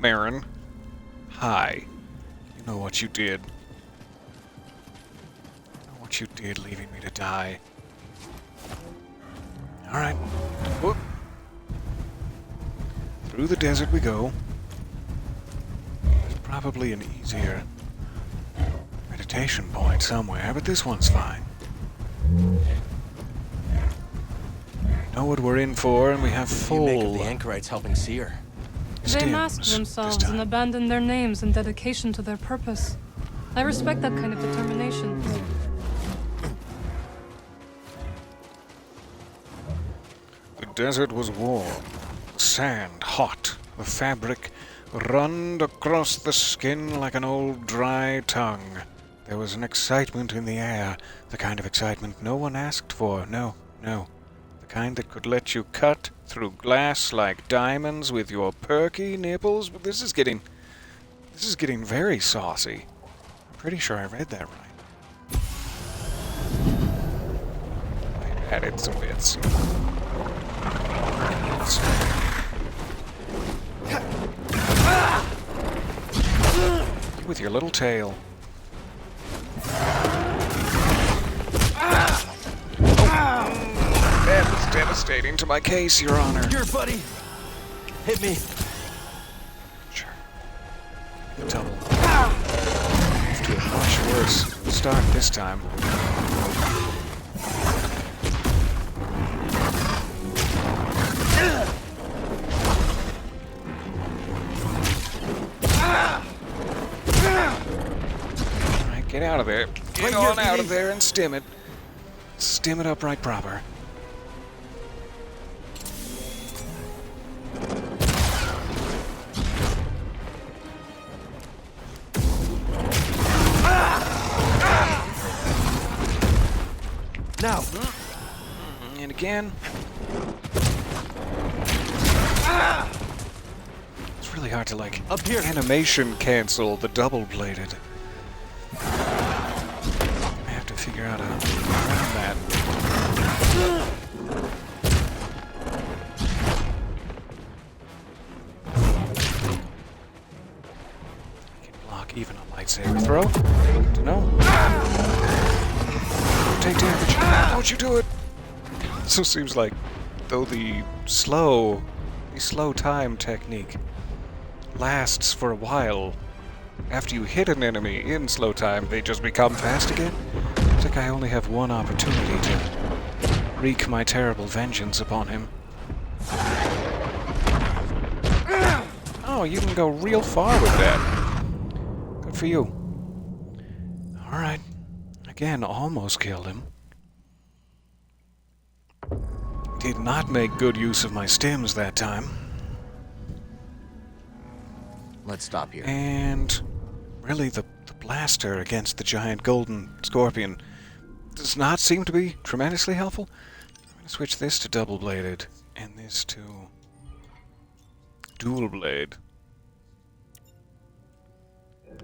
Marin. Hi. You know what you did. You know what you did, leaving me to die. Alright. Whoop. Through the desert we go. There's probably an easier meditation point somewhere, but this one's fine. Know what we're in for, and we have full... You make of the anchorites helping Seer. They masked themselves and abandoned their names in dedication to their purpose. I respect that kind of determination. The desert was warm, the sand hot, the fabric runned across the skin like an old dry tongue. There was an excitement in the air, the kind of excitement no one asked for. No, no. The kind that could let you cut through glass like diamonds with your perky nipples. But this is getting very saucy. I'm pretty sure I read that right. I added some bits. You with your little tail. That was devastating to my case, Your Honor. Here, buddy. Hit me. Sure. The double. Off to a much worse start this time. Alright, get out of there. Get on out of there and stim it. Stim it up right proper. Now. And again. It's really hard to, like, up here. Animation cancel the double-bladed. I have to figure out how to get around that. I can block even a lightsaber throw. Good to know. Take damage. Don't you do it! So it seems like, though the slow time technique lasts for a while, after you hit an enemy in slow time, they just become fast again. It's like I only have one opportunity to wreak my terrible vengeance upon him. Oh, you can go real far with that. Good for you. Alright. Again, almost killed him. Did not make good use of my stims that time. Let's stop here. And really the The blaster against the giant golden scorpion does not seem to be tremendously helpful. I'm going to switch this to double-bladed and this to dual blade.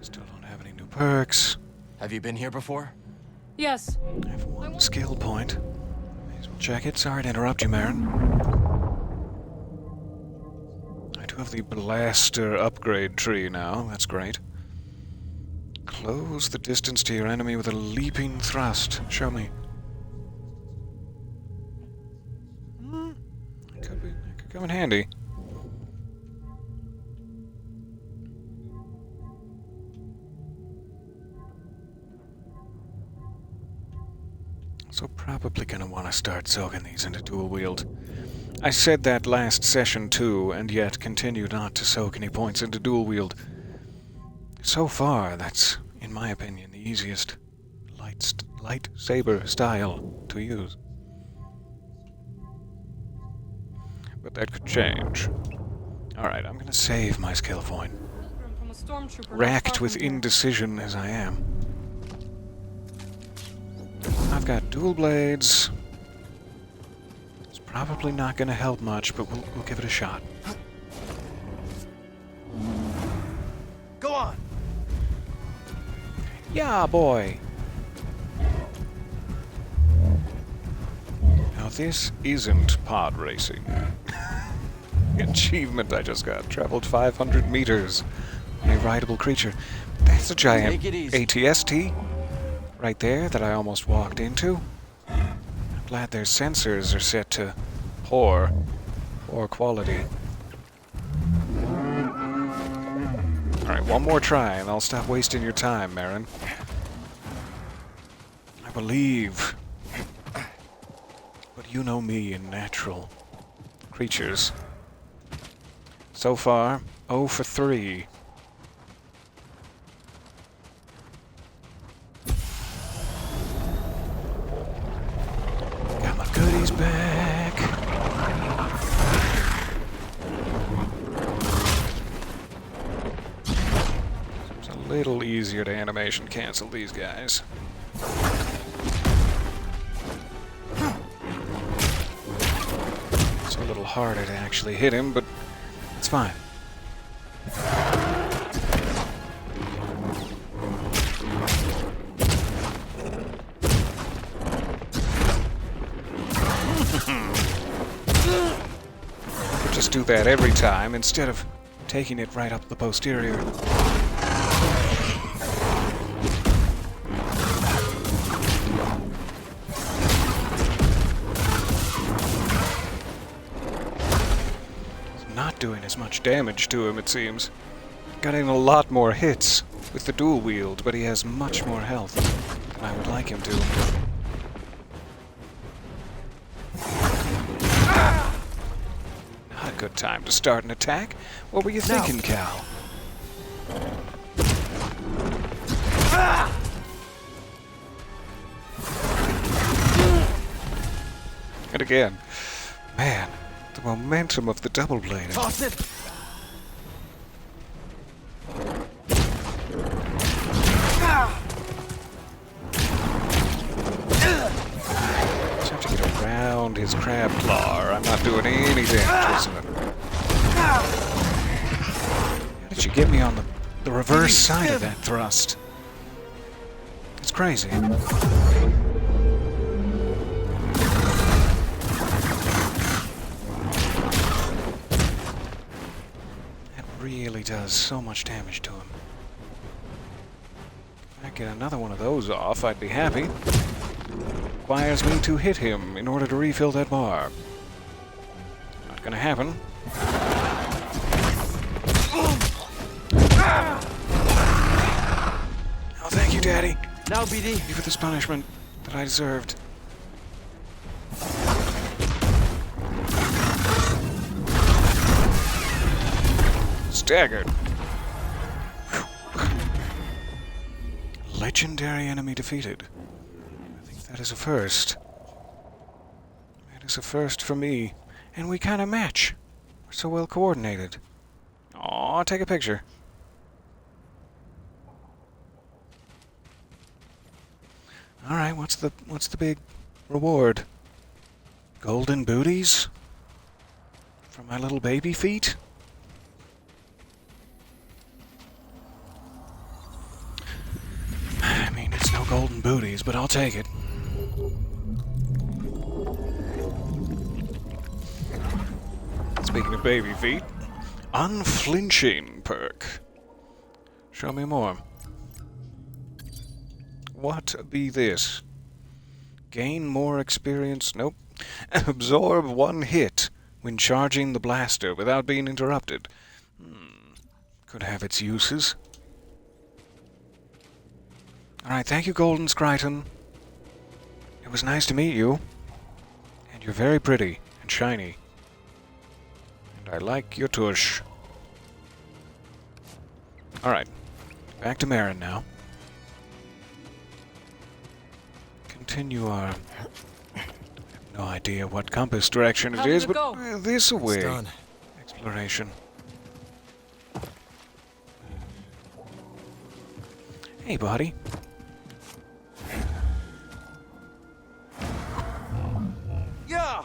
Still don't have any new perks. Have you been here before? Yes. I have one skill point. May as well check it. Sorry to interrupt you, Marin. I do have the blaster upgrade tree now. That's great. Close the distance to your enemy with a leaping thrust. Show me. That could come in handy. So probably gonna want to start soaking these into dual wield. I said that last session too, and yet continue not to soak any points into dual wield. So far, that's, in my opinion, the easiest lightsaber style to use. But that could change. Alright, I'm gonna save my skill point. Racked with indecision as I am. I've got dual blades. It's probably not going to help much, but we'll give it a shot. Go on! Yeah, boy! Now this isn't pod racing. The achievement I just got. Traveled 500 meters on a rideable creature. That's a giant ATST. Right there that I almost walked into. I'm glad their sensors are set to poor quality. Alright, one more try and I'll stop wasting your time, Marin. I believe. But you know me and natural creatures. So far, 0 for 3. Goodies back. It's a little easier to animation cancel these guys. It's a little harder to actually hit him, but it's fine. Just do that every time instead of taking it right up the posterior. Not doing as much damage to him, it seems. Got in a lot more hits with the dual wield, but he has much more health than I would like him to. Good time to start an attack. What were you thinking, Cal? And again, man, the momentum of the double blade. Toss it. Just have to get around his crab claw. I'm not doing any damage, isn't it? How did you get me on the reverse side of that thrust? It's crazy. That really does so much damage to him. If I get another one of those off, I'd be happy. Requires me to hit him in order to refill that bar. Not gonna happen. Oh, thank you, Daddy. Now, BD. Thank you for this punishment that I deserved. Staggered. Legendary enemy defeated. I think that is a first. That is a first for me. And we kind of match. We're so well coordinated. Aw, take a picture. Alright, what's the big reward? Golden booties? For my little baby feet? I mean, it's no golden booties, but I'll take it. Speaking of baby feet, unflinching perk. Show me more. What be this? Gain more experience. Nope. Absorb 1 hit when charging the blaster without being interrupted. Could have its uses. Alright, thank you, Golden Scryton. It was nice to meet you. And you're very pretty and shiny. And I like your tush. Alright, back to Marin now. Continue our... no idea what compass direction it is, but this way. Exploration. Hey, buddy. Yeah.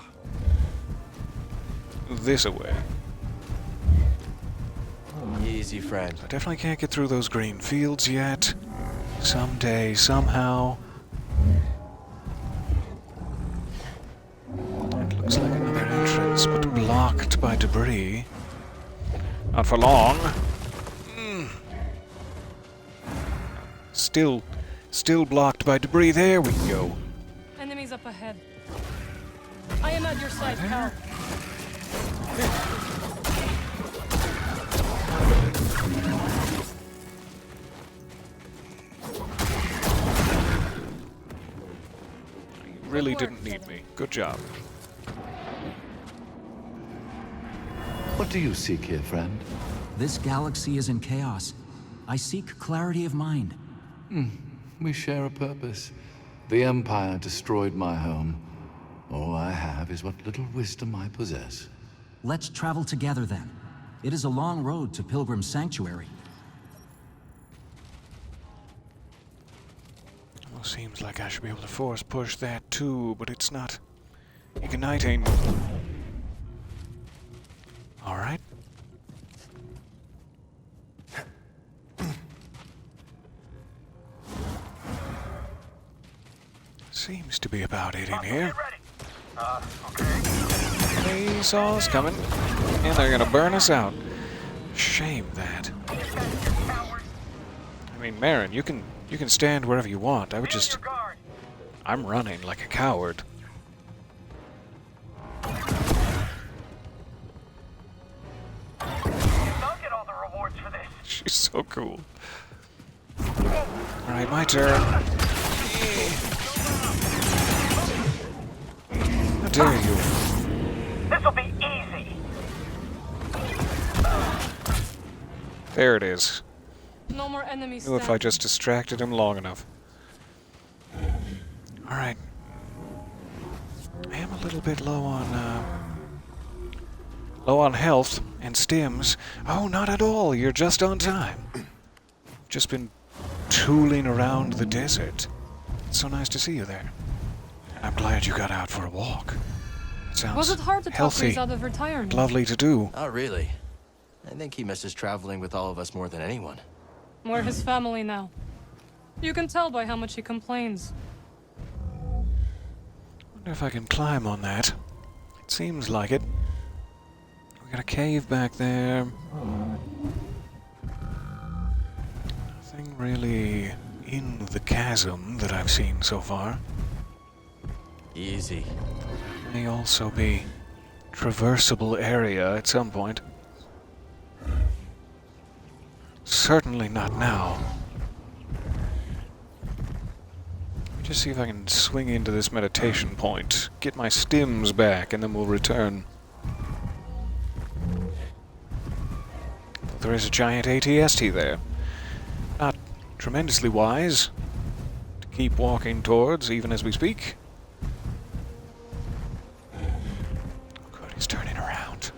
This away. Easy, friend. I definitely can't get through those green fields yet. Someday, somehow. It looks like another entrance, but blocked by debris. Not for long. Still blocked by debris. There we go. Enemies up ahead. I am at your side, pal. You really didn't need me. Good job. What do you seek here, friend? This galaxy is in chaos. I seek clarity of mind. We share a purpose. The Empire destroyed my home. All I have is what little wisdom I possess. Let's travel together then. It is a long road to Pilgrim's Sanctuary. Well, seems like I should be able to force push that too, but it's not igniting. Alright. Seems to be about it in here. They saw us coming, and they're gonna burn us out. Shame that. I mean, Marin, you can stand wherever you want. I would just... I'm running like a coward. Don't get all the rewards for this. She's so cool. Alright, my turn. How dare you? This'll be easy. There it is. No more enemies. Knew if I just distracted him long enough. Alright. I am a little bit low on health and stims. Oh, not at all. You're just on time. Just been tooling around the desert. It's so nice to see you there. I'm glad you got out for a walk. It sounds Was it hard to talk healthy, Reese out of retirement? lovely to do. Not really. I think he misses traveling with all of us more than anyone. We're his family now. You can tell by how much he complains. Wonder if I can climb on that. It seems like it. We got a cave back there. Nothing really in the chasm that I've seen so far. Easy. May also be traversable area at some point. Certainly not now. Let me just see if I can swing into this meditation point, get my stims back, and then we'll return. There is a giant ATST there. Not tremendously wise to keep walking towards, even as we speak. Good, he's turning around.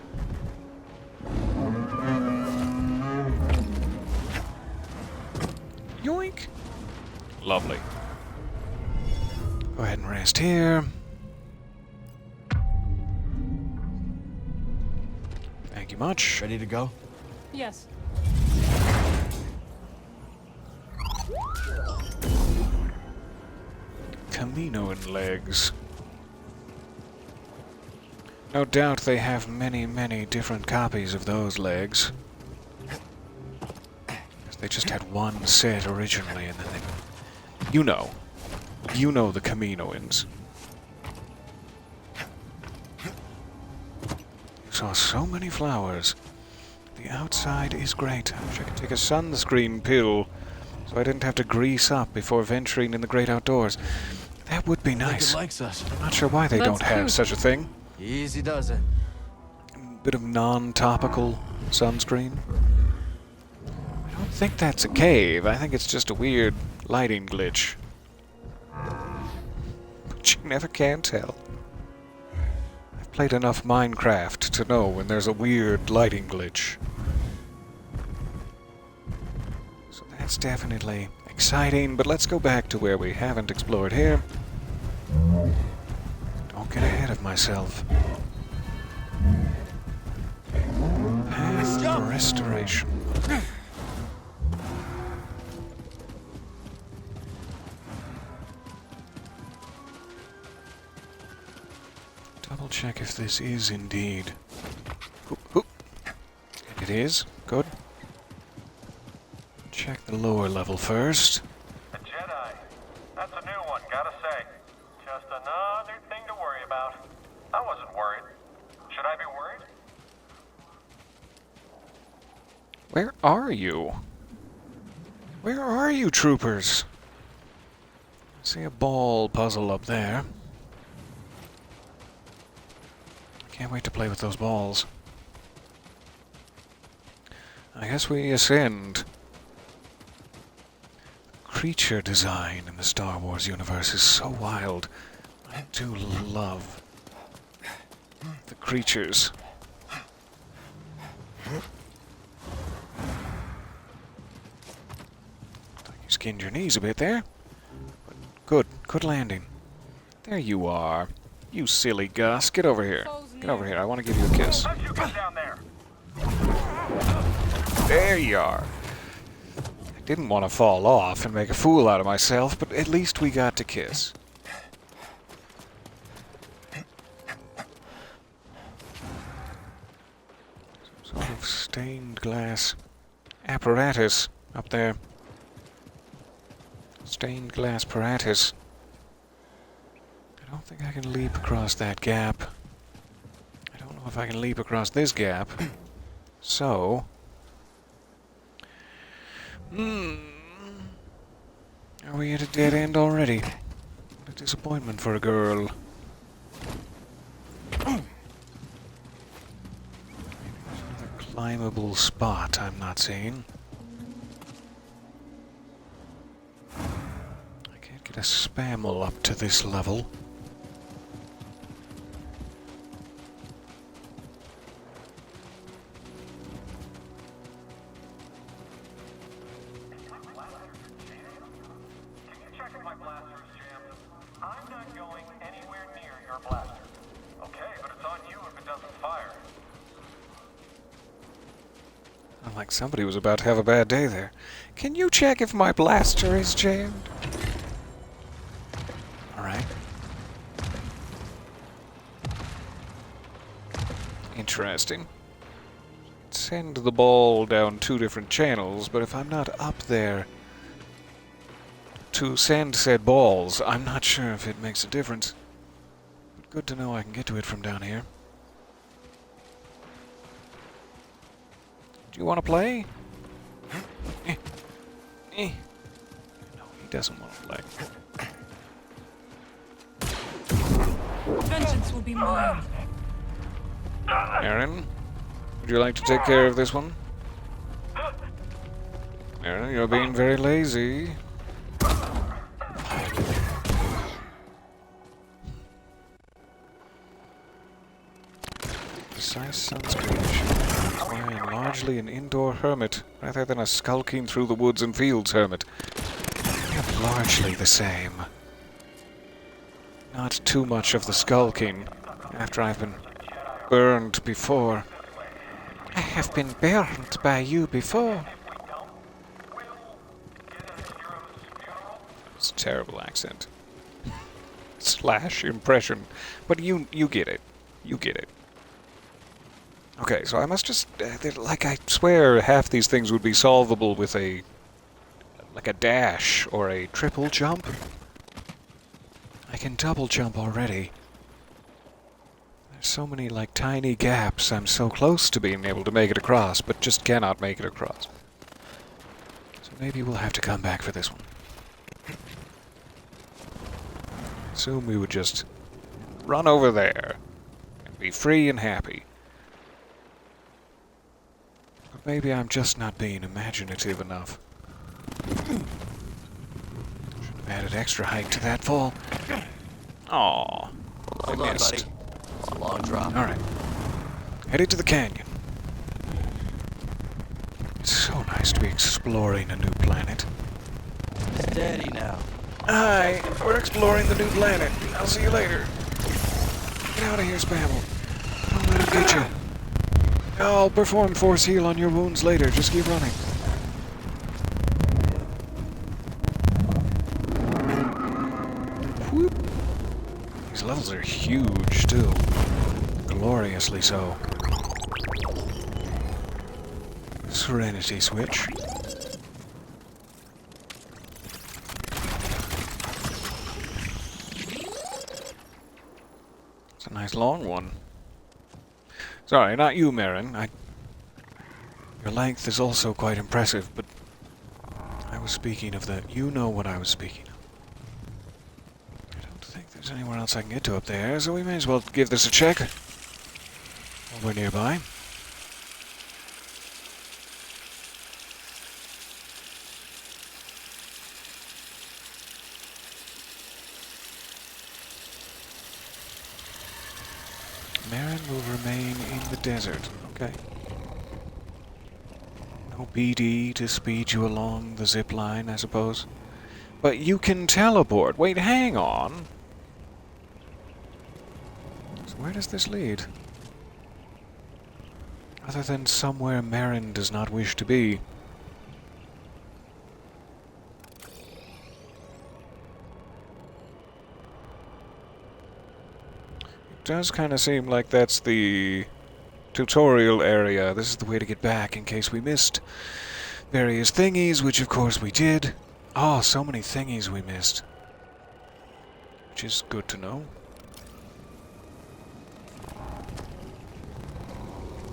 Yoink! Lovely. Go ahead and rest here. Thank you much. Ready to go? Yes. Camino and legs. No doubt they have many, many different copies of those legs. They just had one set originally, and then they... You know the Caminoans. You saw so many flowers. The outside is great. I wish I could take a sunscreen pill so I didn't have to grease up before venturing in the great outdoors. That would be nice. It likes us. I'm not sure why they don't have such a thing. Easy does it. Bit of non-topical sunscreen. I don't think that's a cave. I think it's just a weird lighting glitch. But you never can tell. I've played enough Minecraft to know when there's a weird lighting glitch. So that's definitely exciting, but let's go back to where we haven't explored here. Don't get ahead of myself. Path to restoration. Double check if this is indeed... Ooh. It is. Good. Check the lower level first. A Jedi. That's a new one, gotta say. Just another thing to worry about. I wasn't worried. Should I be worried? Where are you? Where are you, troopers? I see a ball puzzle up there. Can't wait to play with those balls. I guess we ascend. Creature design in the Star Wars universe is so wild. I do love the creatures. You skinned your knees a bit there. But good landing. There you are. You silly Gus. Get over here. Get over here. I want to give you a kiss. There you are. I didn't want to fall off and make a fool out of myself, but at least we got to kiss. Some sort of stained glass apparatus up there. Stained glass apparatus. I don't think I can leap across that gap. I don't know if I can leap across this gap. So... Are we at a dead end already? What a disappointment for a girl. Maybe there's another climbable spot I'm not seeing. I can't get a spammel up to this level. Like somebody was about to have a bad day there. Can you check if my blaster is jammed? Alright. Interesting. Send the ball down 2 different channels, but if I'm not up there to send said balls, I'm not sure if it makes a difference. But good to know I can get to it from down here. Do you want to play? No, he doesn't want to play. Vengeance will be mine. Aaron, would you like to take care of this one? Aaron, you're being very lazy. Precise sunscreen. I am largely an indoor hermit, rather than a skulking through the woods and fields hermit. They're largely the same. Not too much of the skulking after I've been burned before. I have been burned by you before. It's a terrible accent. / impression. But you get it. You get it. Okay, so I must just... like, I swear half these things would be solvable with a... like a dash or a triple jump. I can double jump already. There's so many, like, tiny gaps. I'm so close to being able to make it across, but just cannot make it across. So maybe we'll have to come back for this one. Assume we would just run over there and be free and happy. But maybe I'm just not being imaginative enough. Should have added extra height to that fall. Aww. Hold on, buddy. It's a long drop. Alright. Headed to the canyon. It's so nice to be exploring a new planet. Steady now. Hi, we're exploring the new planet. I'll see you later. Get out of here, Spamble. Don't let him get you. I'll perform force heal on your wounds later. Just keep running. Whoop. These levels are huge, too. Gloriously so. Serenity switch. It's a nice long one. Sorry, not you, Marin. Your length is also quite impressive, but I was speaking of the... You know what I was speaking of. I don't think there's anywhere else I can get to up there, so we may as well give this a check while we're nearby. Marin will remain in the desert. Okay. No BD to speed you along the zip line, I suppose. But you can teleport. Wait, hang on. So where does this lead? Other than somewhere Marin does not wish to be. Does kind of seem like that's the tutorial area. This is the way to get back in case we missed various thingies, which of course we did. Oh, so many thingies we missed. Which is good to know.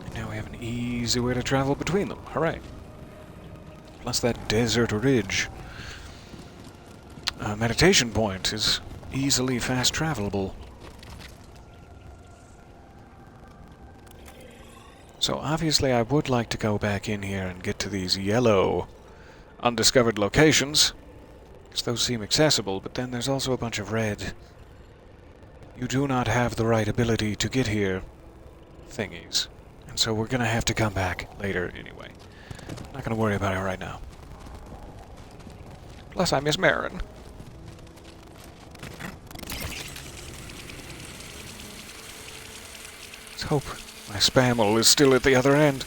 And now we have an easy way to travel between them. Hooray. Plus that desert ridge. Meditation point is easily fast travelable. So obviously I would like to go back in here and get to these yellow undiscovered locations, because those seem accessible, but then there's also a bunch of red. You do not have the right ability to get here thingies. And so we're going to have to come back later anyway. I'm not going to worry about it right now. Plus I miss Marin. Let's hope my Spamble is still at the other end.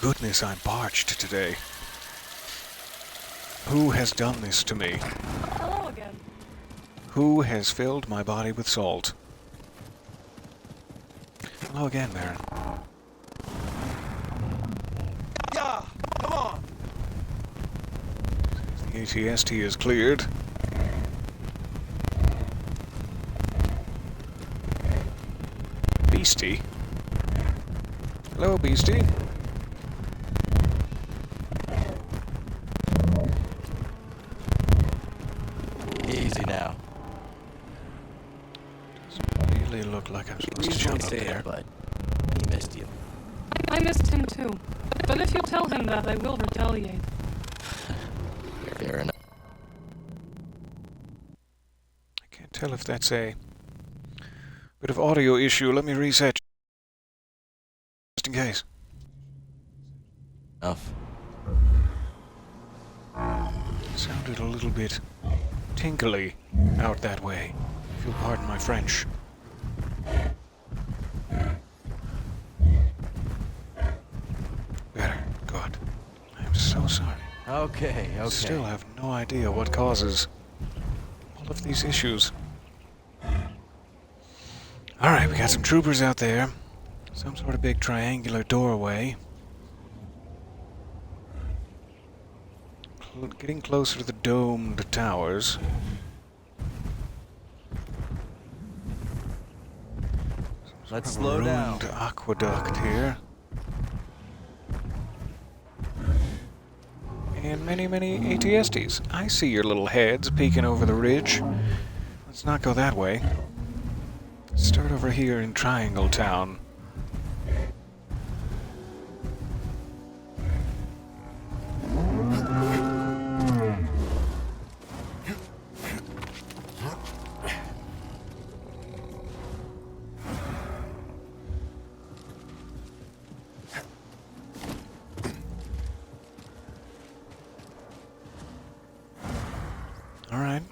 Goodness, I'm parched today. Who has done this to me? Hello again. Who has filled my body with salt? Hello again, Marin. Yeah, come on. The ATST is cleared. Beastie. Hello, Beastie. Easy now. Doesn't really look like I'm supposed to jump up there. But he missed you. I missed him too. But if you tell him that, I will retaliate. Fair enough. I can't tell if that's a bit of audio issue. Let me reset just in case. Enough. Sounded a little bit tinkly out that way, if you'll pardon my French. Better. Good. I'm so sorry. Okay. I still have no idea what causes all of these issues. Alright, we got some troopers out there. Some sort of big triangular doorway. Getting closer to the domed towers. Let's slow down. Ruined aqueduct here. And many, many ATSTs. I see your little heads peeking over the ridge. Let's not go that way. Start over here in Triangle Town. Alright.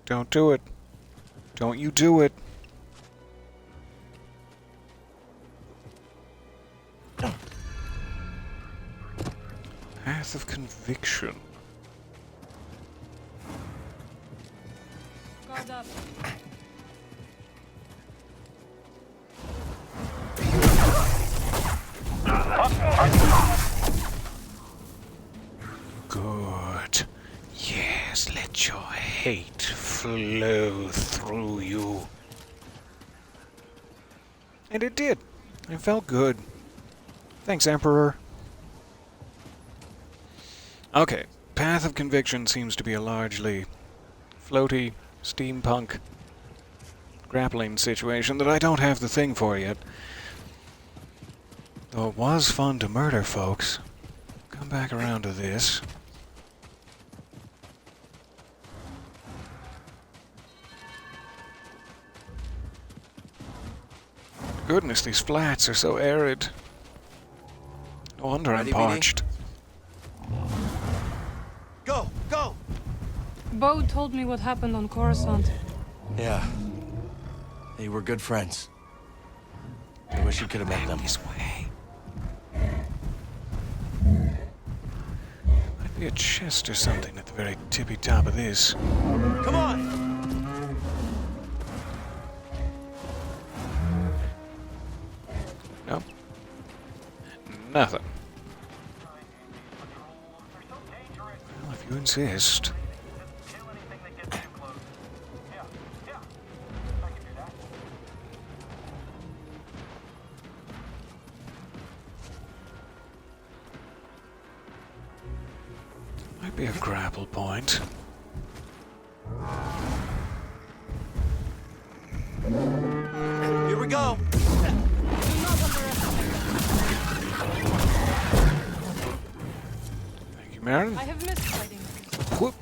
Don't do it. Don't you do it. Path of Conviction. Guard up. Good. Yes, let your hate flow through you. And it did. It felt good. Thanks, Emperor. Okay, Path of Conviction seems to be a largely floaty, steampunk grappling situation that I don't have the thing for yet. Though it was fun to murder folks. Come back around to this. Goodness, these flats are so arid. No wonder I'm parched. Go! Go! Bo told me what happened on Coruscant. Yeah. They were good friends. I wish you could have met them. This way. Might be a chest or something at the very tippy top of this. Come on! Nope. Nothing. Well, if you insist. Might be a grapple point. Here we go! Thank you, Marin. I have missed fighting. Whoop.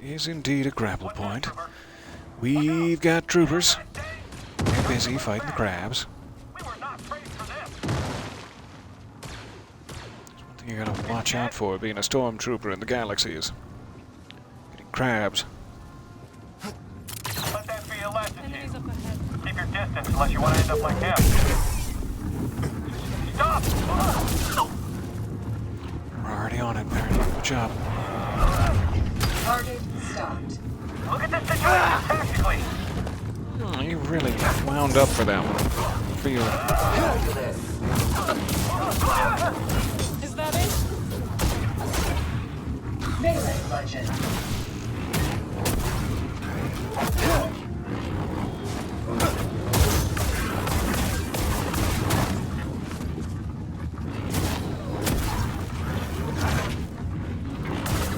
It is indeed a grapple point. We've got troopers. They're busy fighting the crabs. There's one thing you gotta watch out for being a stormtrooper in the galaxy is getting crabs. Let that be a lesson to you. Keep your distance unless you want to end up like him. Stop! We're already on it, Marin. Good job. Target stopped. Look at this situation tactically. Oh, you really wound up for that one. Feel. Is that it? Melee budget.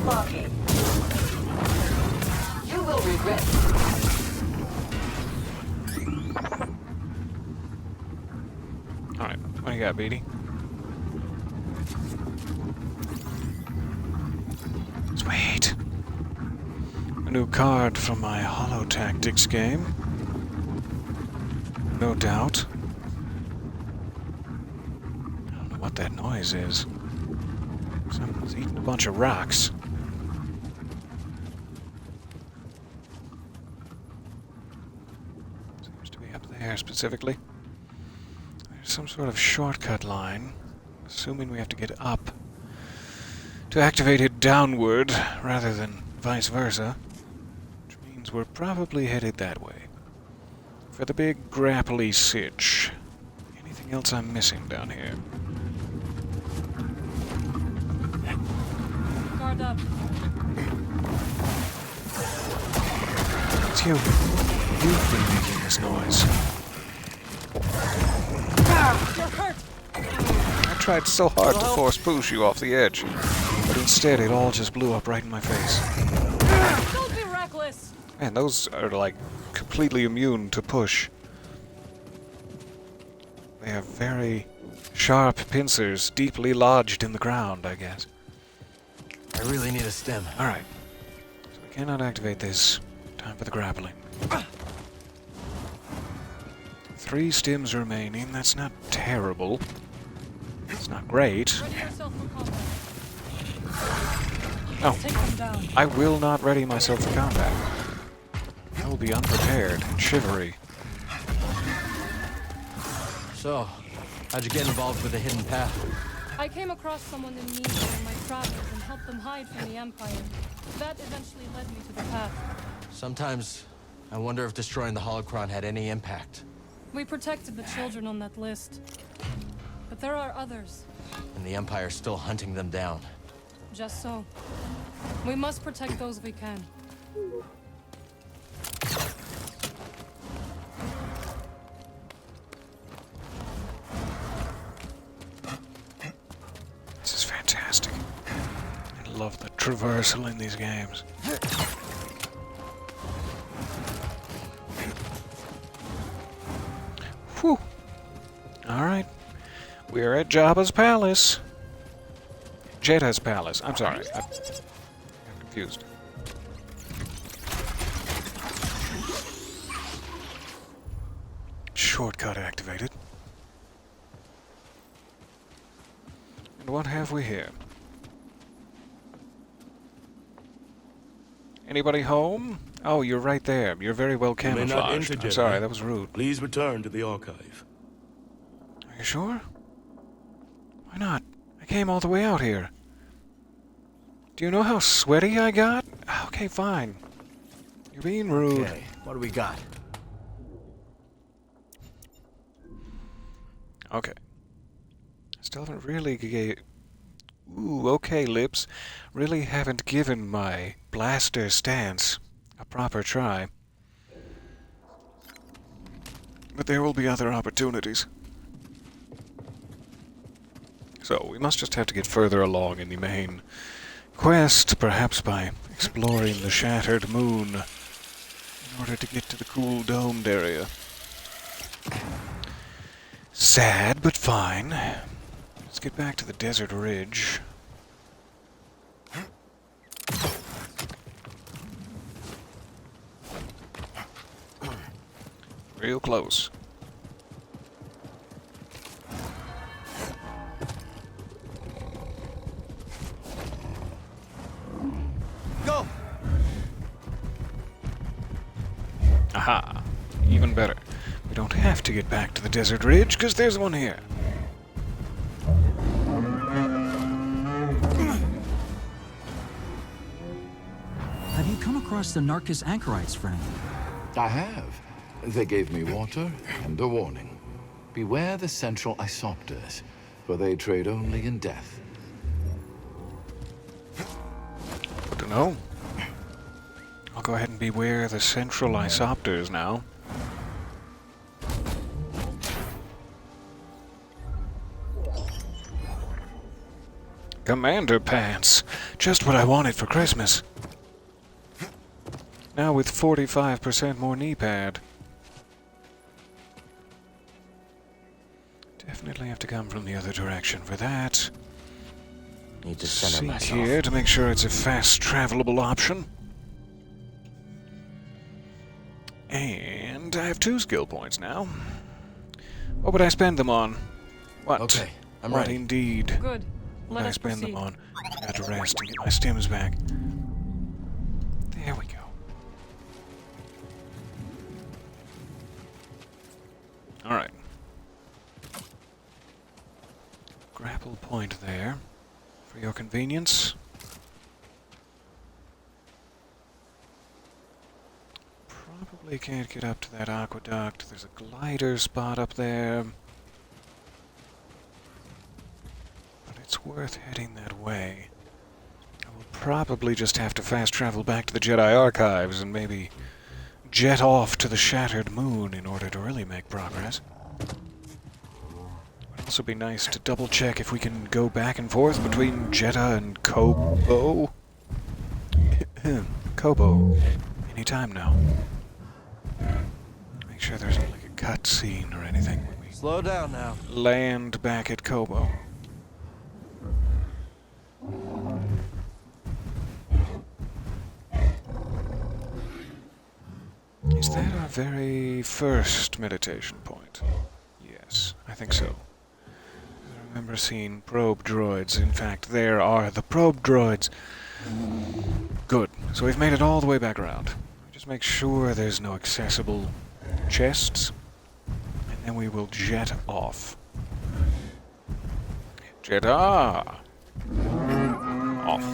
Locking. You will regret. Alright, what do you got, Beatty? Sweet. A new card from my Holo Tactics game. No doubt. I don't know what the noise is. Someone's eating a bunch of rocks. Seems to be up there specifically. There's some sort of shortcut line. Assuming we have to get up to activate it downward rather than vice versa. Which means we're probably headed that way. For the big grapply sitch. Anything else I'm missing down here? Guard up. It's you. You've been making this noise. You're hurt! I tried so hard to force push you off the edge, but instead it all just blew up right in my face. Don't be reckless! Man, those are like completely immune to push. They have very sharp pincers deeply lodged in the ground, I guess. I really need a stem. Alright. So we cannot activate this. Time for the grappling. 3 stims remaining. That's not terrible. It's not great. Ready yourself for combat. No. Take them down. I will not ready myself for combat. I will be unprepared and shivery. So, how'd you get involved with the hidden path? I came across someone in need during my travels and helped them hide from the Empire. That eventually led me to the path. Sometimes, I wonder if destroying the holocron had any impact. We protected the children on that list. But there are others. And the Empire's still hunting them down. Just so. We must protect those we can. This is fantastic. I love the traversal in these games. Whew. Alright. We are at Jabba's palace. Jedha's palace. I'm sorry. I'm confused. Shortcut activated. And what have we here? Anybody home? Oh, you're right there. You're very well You may not camouflaged. enter, I'm sorry, Jedi. that was rude. Please return to the archive. Are you sure? Why not? I came all the way out here. Do you know how sweaty I got? Okay, fine. You're being rude. Okay, what do we got? Okay. Still haven't really Ooh, okay, Lips. Really haven't given my blaster stance a proper try. But there will be other opportunities. So, we must just have to get further along in the main quest, perhaps by exploring the shattered moon in order to get to the cool domed area. Sad, but fine. Let's get back to the desert ridge. Real close. Go! Aha. Even better. We don't have to get back to the desert ridge, because there's one here. Have you come across the Narcus anchorites, friend? I have. They gave me water and a warning. Beware the central isopters, for they trade only in death. Good to know. I'll go ahead and beware the central isopters now. Commander pants. Just what I wanted for Christmas. Now with 45% more knee pad. Definitely have to come from the other direction for that. Need to center See myself. here to make sure it's a fast travelable option. And I have 2 skill points now. What would I spend them on? What? Okay, I'm what ready. indeed Good. did Let I us spend proceed. them on? I got to rest and get my stims back. There we go. Alright. Grapple point there, for your convenience. Probably can't get up to that aqueduct. There's a glider spot up there. But it's worth heading that way. I will probably just have to fast travel back to the Jedi archives and maybe jet off to the shattered moon in order to really make progress. Would also be nice to double check if we can go back and forth between Jedha and Kobo. Kobo. Anytime now. Make sure there's not like a cut scene or anything when we Slow down now. land back at Kobo. Is that our very first meditation point? Yes, I think so. I remember seeing probe droids. In fact, there are the probe droids. Good. So we've made it all the way back around. Just make sure there's no accessible chests, and then we will jet off. Jedha! Off.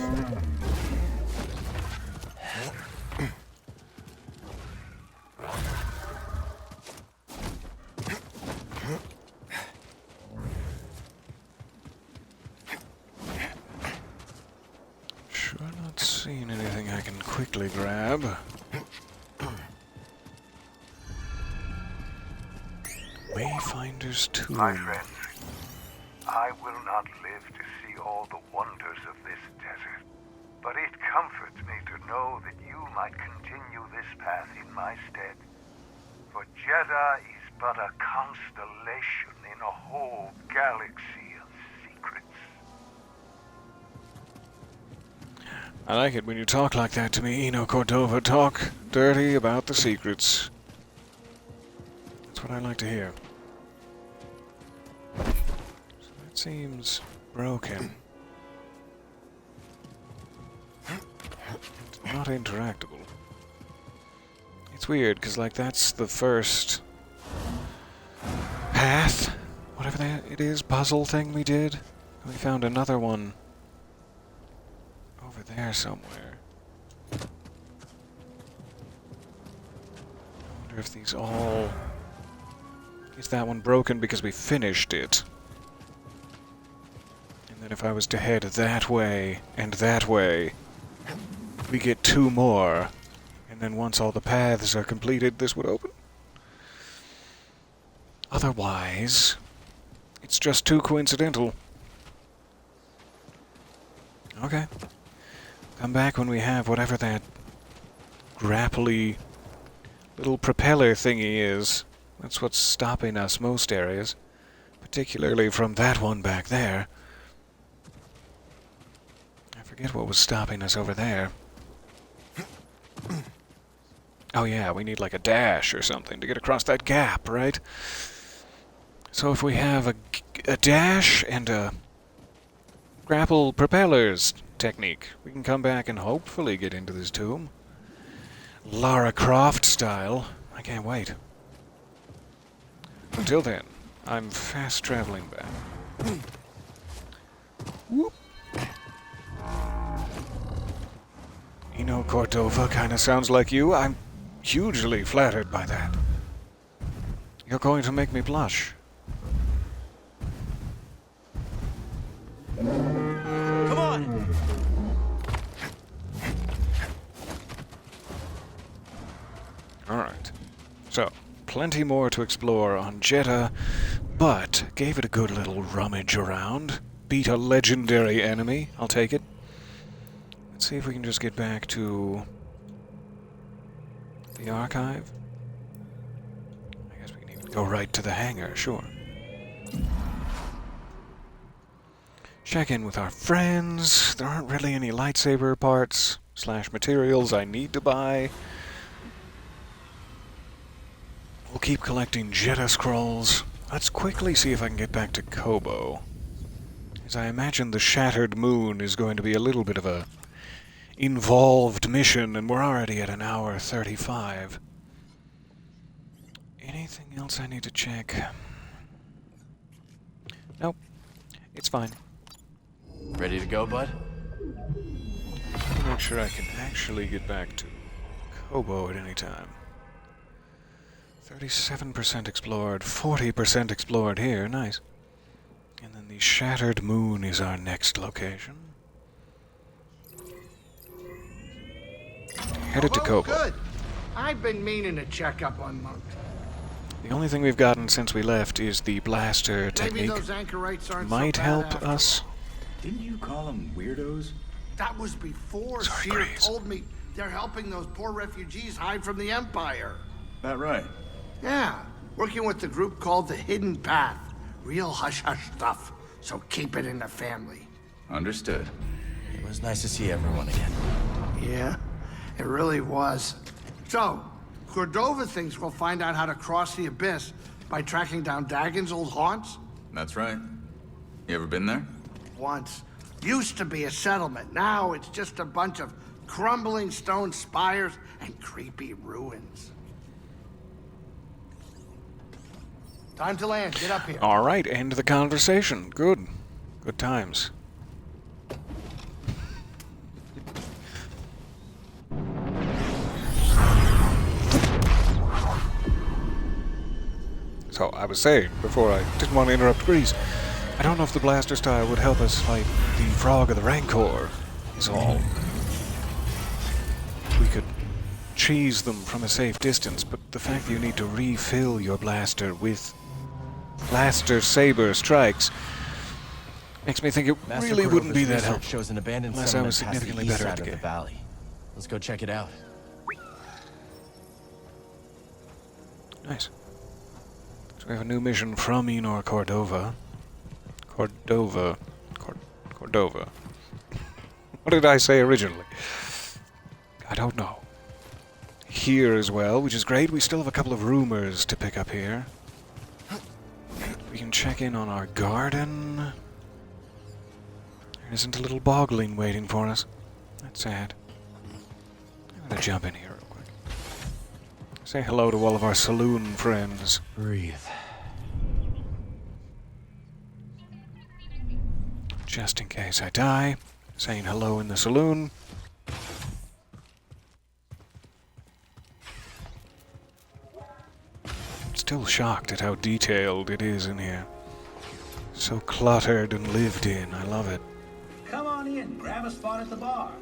Sure not seeing anything I can quickly grab. Wayfinder's Tomb. My friends, I will not live to see all the wonders of this desert, but it comforts me to know that you might continue this path in my stead. For Jedha is but a constellation in a whole galaxy of secrets. I like it when you talk like that to me, Eno Cordova. Talk dirty about the secrets. That's what I like to hear. So that seems broken. It's not interactable. It's weird, because like that's the first path, whatever that it is, puzzle thing we did. We found another one over there somewhere. I wonder if these all... Is that one broken because we finished it? And then if I was to head that way and that way, we get two more. And then once all the paths are completed, this would open? Otherwise, it's just too coincidental. Okay. Come back when we have whatever that grapply little propeller thingy is. That's what's stopping us most areas. Particularly from that one back there. I forget what was stopping us over there. Oh yeah, we need like a dash or something to get across that gap, right? So if we have a dash and a grapple propellers technique, we can come back and hopefully get into this tomb. Lara Croft style. I can't wait. Until then, I'm fast traveling back. Whoop. Eno Cordova kinda sounds like you. I'm hugely flattered by that. You're going to make me blush. Come on! Alright. So, plenty more to explore on Jedha, but gave it a good little rummage around. Beat a legendary enemy. I'll take it. Let's see if we can just get back to the archive. I guess we can even go right to the hangar, sure. Check in with our friends. There aren't really any lightsaber parts / materials I need to buy. We'll keep collecting Jedha scrolls. Let's quickly see if I can get back to Kobo. As I imagine the shattered moon is going to be a little bit of a involved mission, and we're already at an hour 35. Anything else I need to check? Nope. It's fine. Ready to go, bud? I'll make sure I can actually get back to Kobo at any time. 37% explored, 40% explored here. Nice. And then the Shattered Moon is our next location. Headed to Kobo. Good. I've been meaning to check up on Monk. The only thing we've gotten since we left is the blaster technique. Maybe those anchorites aren't Might so help bad us. Didn't you call them weirdos? That was before Sorry, Seer Graves. told me they're helping those poor refugees hide from the Empire. That right? Yeah, working with the group called the Hidden Path. Real hush-hush stuff, so keep it in the family. Understood. It was nice to see everyone again. Yeah, it really was. So, Cordova thinks we'll find out how to cross the Abyss by tracking down Dagon's old haunts? That's right. You ever been there? Once. Used to be a settlement. Now it's just a bunch of crumbling stone spires and creepy ruins. Time to land. Get up here. All right, end the conversation. Good. Good times. So, I was saying before, I didn't want to interrupt Grease. I don't know if the blaster style would help us fight the Frog of the Rancor, is all. We could cheese them from a safe distance, but the fact that you need to refill your blaster with blaster saber strikes makes me think it Master really Cordova's wouldn't be that research helpful shows an abandoned unless I was settlement past significantly the east better at side the of game. valley. Let's go check it out. Nice. So we have a new mission from Enor Cordova. Cordova. What did I say originally? I don't know. Here as well, which is great. We still have a couple of rumors to pick up here. We can check in on our garden. There isn't a little bogling waiting for us. That's sad. I'm gonna jump in here real quick. Say hello to all of our saloon friends. Breathe. Just in case I die. Saying hello in the saloon. Still shocked at how detailed it is in here. So cluttered and lived in. I love it. Come on in, grab a spot at the bar.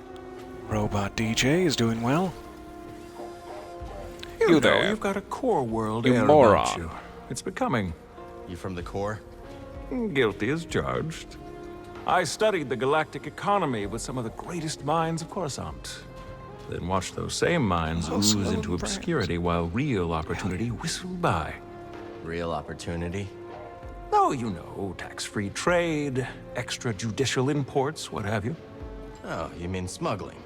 Robot DJ is doing well. You You know, there. you've got a core world You air moron. about you. It's becoming. You from the core? Guilty as charged. I studied the galactic economy with some of the greatest minds of Coruscant. Then watched those same minds ooze into obscurity while real opportunity whistled by. Real opportunity? Oh, you know, tax-free trade, extrajudicial imports, what have you. Oh, you mean smuggling?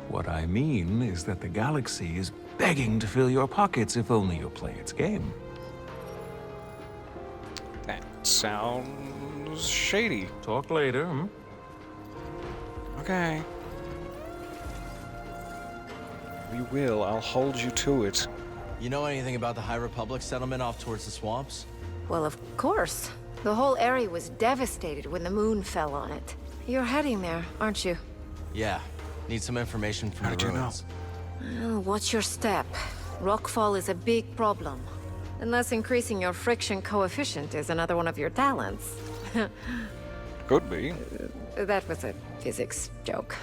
What I mean is that the galaxy is begging to fill your pockets if only you'll play its game. That sounds shady. Talk later, hmm? Okay. We will. I'll hold you to it. You know anything about the High Republic settlement off towards the swamps? Well, of course. The whole area was devastated when the moon fell on it. You're heading there, aren't you? Yeah. Need some information from the ruins. Well, watch your step. Rockfall is a big problem. Unless increasing your friction coefficient is another one of your talents. Could be. That was a physics joke.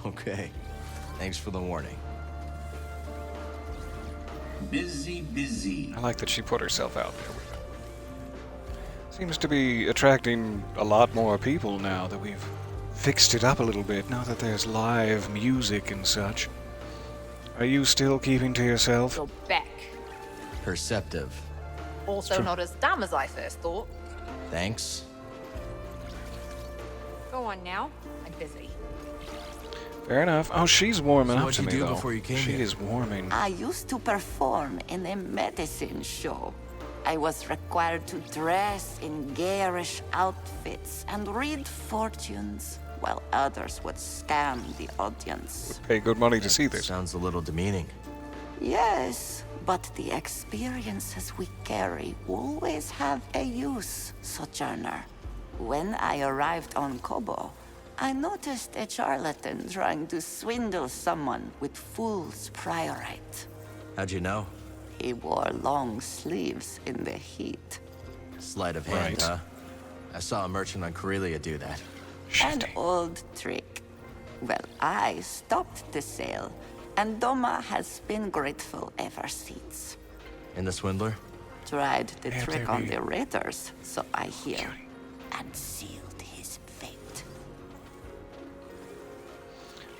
Okay. Thanks for the warning. Busy. I like that she put herself out there with it. Seems to be attracting a lot more people now that we've fixed it up a little bit, now that there's live music and such. Are you still keeping to yourself? You're back. Perceptive. Also not as dumb as I first thought. Thanks. Go on now. I'm busy. Fair enough. Oh, she's warming So up what'd to you me, do though. before you came She here? is warming. I used to perform in a medicine show. I was required to dress in garish outfits and read fortunes, while others would scam the audience. Would pay good money to see this. Sounds a little demeaning. Yes, but the experiences we carry always have a use, Sojourner. When I arrived on Kobo, I noticed a charlatan trying to swindle someone with fool's priorite. How'd you know? He wore long sleeves in the heat. Sleight of hand, huh? I saw a merchant on Corellia do that. An old trick. Well, I stopped the sale, and Doma has been grateful ever since. And the swindler? Tried the trick on the raiders, so I hear, and sealed his fate.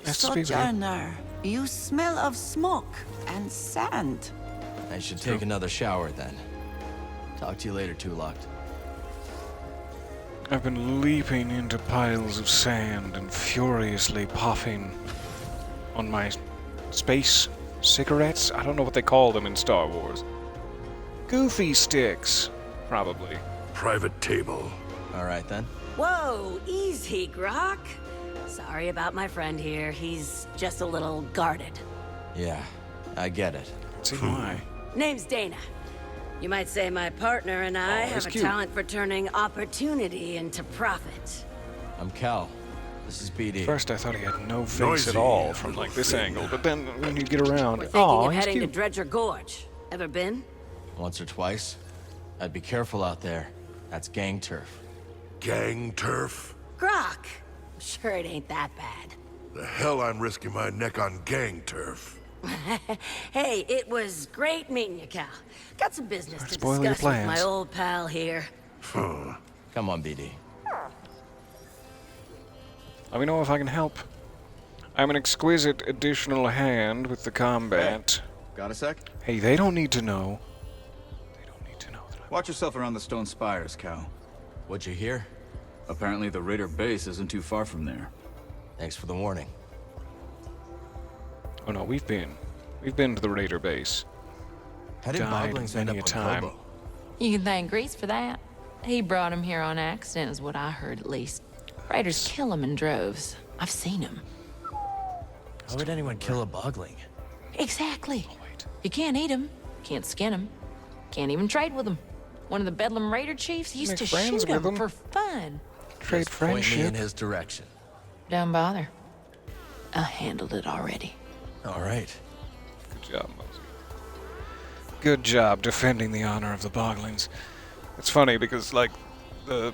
Sojourner, you smell of smoke and sand. I should take another shower then. Talk to you later, Tulok. I've been leaping into piles of sand and furiously puffing on my space cigarettes. I don't know what they call them in Star Wars. Goofy sticks, probably. Private table. All right then. Whoa, easy, Grok. Sorry about my friend here. He's just a little guarded. Yeah, I get it. See why? Name's Dana. You might say my partner and I have a talent for turning opportunity into profit. I'm Cal. This is BD. First I thought he had no face at all from like this angle, but then when you get around, We're thinking of he's heading cute. to Dredger Gorge. Ever been? Once or twice. I'd be careful out there. That's gang turf. Gang turf? Grok! I'm sure it ain't that bad. The hell I'm risking my neck on gang turf. Hey, it was great meeting you, Cal. Got some business to spoil your discuss with my plans. old pal here. Come on, BD. Let me know if I can help. I'm an exquisite additional hand with the combat. Got a sec? Hey, they don't need to know. Watch yourself around the stone spires, Cal. What'd you hear? Apparently the Raider base isn't too far from there. Thanks for the warning. Oh no, we've been to the Raider base. How did Died Boglings end many up a on time. Kobo? You can thank Grease for that. He brought him here on accident, is what I heard at least. Raiders kill them in droves. I've seen them. How would anyone kill a Bogling? Exactly. You can't eat them, can't skin them, can't even trade with them. One of the Bedlam Raider chiefs used Make to friends shoot with them them. for fun. Trade Just point me friendship. in his direction. Don't bother. I handled it already. All right. Good job, Mosey. Good job defending the honor of the Boglings. It's funny because, like, the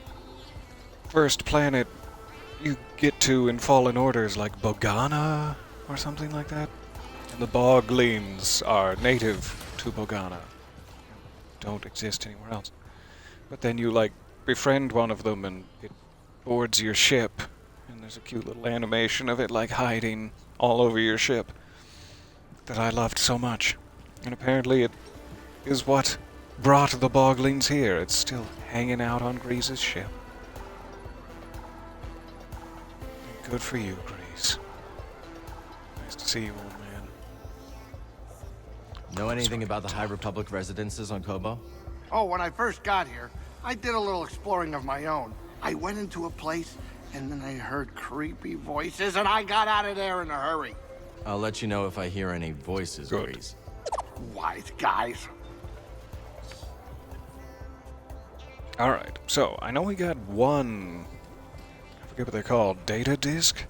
first planet you get to in Fallen Order is like Bogana or something like that. And the Boglings are native to Bogana. Don't exist anywhere else. But then you, like, befriend one of them and it boards your ship. And there's a cute little animation of it, like, hiding all over your ship that I loved so much. And apparently it is what brought the Boglings here. It's still hanging out on Grease's ship. Good for you, Grease. Nice to see you, old man. Know anything about the High Republic residences on Kobo? Oh, when I first got here, I did a little exploring of my own. I went into a place, and then I heard creepy voices, and I got out of there in a hurry. I'll let you know if I hear any voices, Good. Grease. Wise guys. Alright, so I know we got one, I forget what they're called, data disk?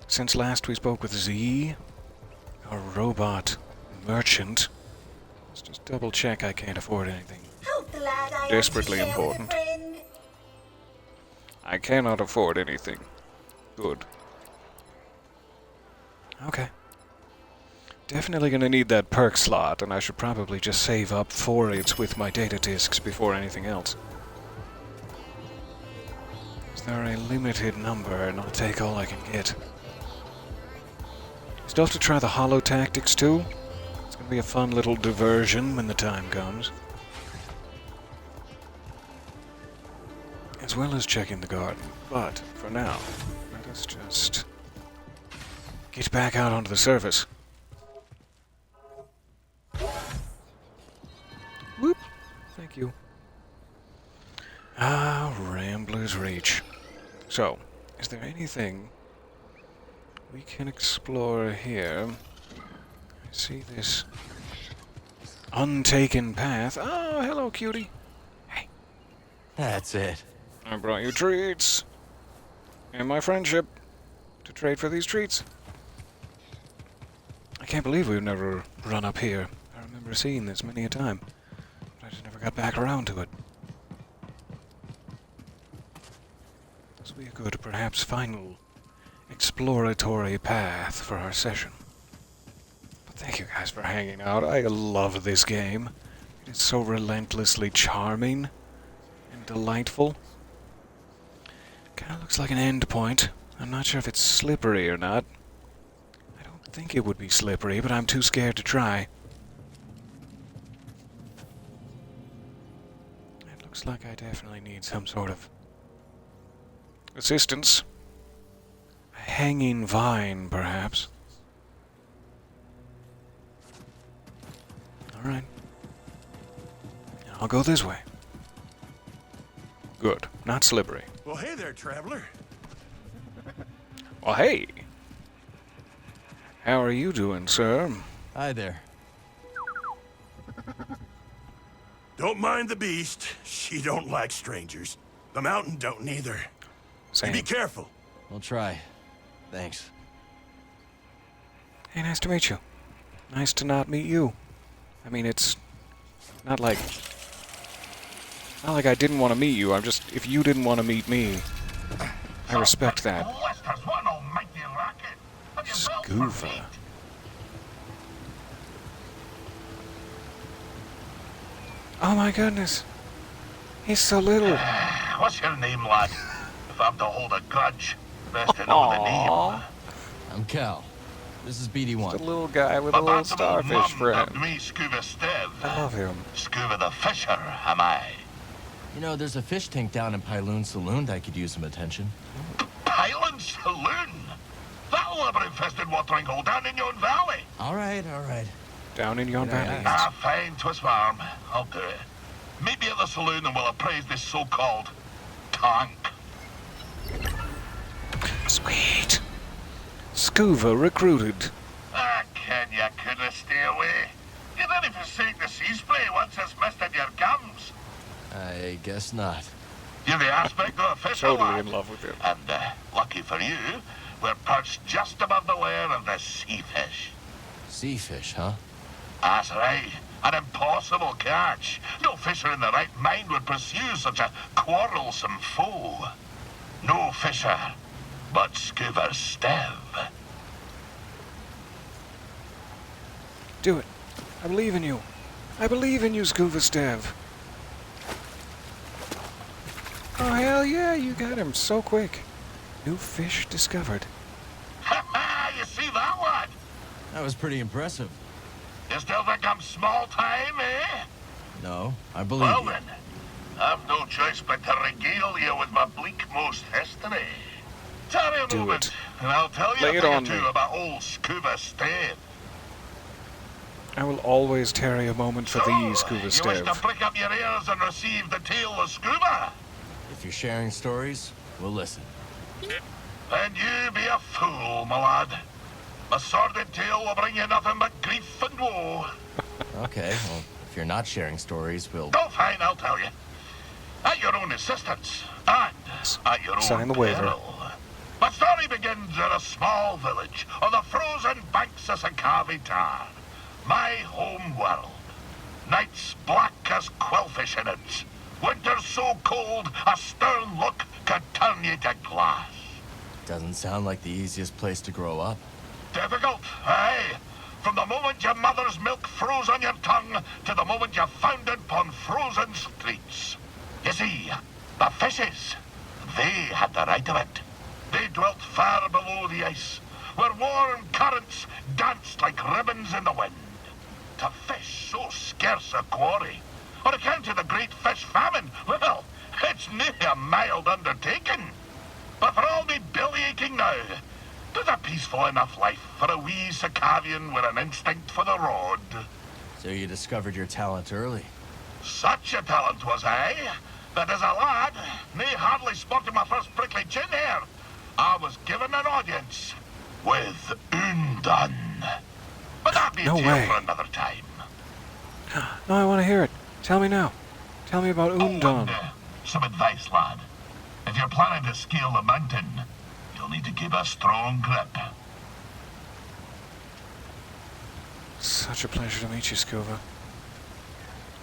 Since last we spoke with Z, our robot merchant. Let's just double check I can't afford anything desperately important. I cannot afford anything. Good. Okay. Definitely gonna need that perk slot, and I should probably just save up for it with my data disks before anything else. Is there a limited number, and I'll take all I can get. Still have to try the holo tactics too. It's gonna be a fun little diversion when the time comes. As well as checking the garden. But, for now, let us just get back out onto the surface. Whoop! Thank you. arm's reach. So, is there anything we can explore here? I see this untaken path. Oh, hello, cutie. Hey. That's it. I brought you treats. And my friendship to trade for these treats. I can't believe we've never run up here. I remember seeing this many a time, but I just never got back around to it. This will be a good, perhaps final, exploratory path for our session. But thank you guys for hanging out. I love this game. It is so relentlessly charming and delightful. Kinda looks like an end point. I'm not sure if it's slippery or not. I don't think it would be slippery, but I'm too scared to try. It looks like I definitely need some sort of assistance. A hanging vine, perhaps. Alright. I'll go this way. Good. Not slippery. Well, hey there, traveler. Well, hey. How are you doing, sir? Hi there. Don't mind the beast. She don't like strangers. The mountain don't neither. Same. You be careful. We'll try. Thanks. Hey, nice to meet you. Nice to not meet you. I mean, it's not like I didn't want to meet you. I'm just, if you didn't want to meet me, I respect that. Scuva. Oh my goodness. He's so little. What's your name, lad? If I'm to hold a grudge, best to know the name. I'm Cal. This is BD1. The little guy with a little starfish friend. Me, Scuba Stev. I love him. Scuba the Fisher, am I? You know, there's a fish tank down in Pyloon Saloon that could use some attention. Pyloon Saloon? That labyrinth-infested watering hole down in yon valley. All right. Down in yon valley. Ah, fine, twist my arm. I'll do it. Meet me at the saloon and we'll appraise this so-called tank. Sweet. Scuva recruited. Ah, Ken, you couldn't stay away. You didn't forsake the sea spray once it's misted your gums. I guess not. You're the aspect of a fisher, Totally lad. in love with him. And, lucky for you, we're perched just above the lair of the sea fish. Sea fish, huh? That's right. An impossible catch. No fisher in the right mind would pursue such a quarrelsome foe. No fisher, but Scuba Stev. Do it. I believe in you. I believe in you, Scuba Stev. Oh, hell yeah, you got him so quick. New fish discovered. Ha ha! You see that, lad? That was pretty impressive. You still think I'm small time, eh? No, I believe Well you. then, I've no choice but to regale you with my bleak-most history. Tarry a moment, and I'll tell you Lay a it thing or on two me. about old Scuba Stev. I will always tarry a moment for thee, Scuba You wish to Stev. prick up your ears and receive the tale of Scuba? If you're sharing stories, we'll listen. Then you be a fool, my lad. My sordid tale will bring you nothing but grief and woe. Okay, well, if you're not sharing stories, we'll... Oh, fine, I'll tell you. At your own assistance, and at your own Sign the waiver. peril. My story begins in a small village on the frozen banks of Sakavi Tar, my home world. Nights black as quillfish innards. Winters so cold, a stern look could turn you to glass. Doesn't sound like the easiest place to grow up. Difficult, aye. From the moment your mother's milk froze on your tongue to the moment you foundered upon frozen streets. You see, the fishes, they had the right of it. They dwelt far below the ice, where warm currents danced like ribbons in the wind. To fish so scarce a quarry, on account of the great fish famine, well, it's near a mild undertaking. But for all me belly aching now, there's a peaceful enough life for a wee Sakavian with an instinct for the rod. So you discovered your talent early. Such a talent was I, that as a lad, me hardly sporting my first prickly chin hair, I was given an audience with Undone. But that'd be a tale for another time. No, I want to hear it. Tell me now. Tell me about Undone. Some advice, lad. If you're planning to scale the mountain, you'll need to keep a strong grip. Such a pleasure to meet you, Scuba.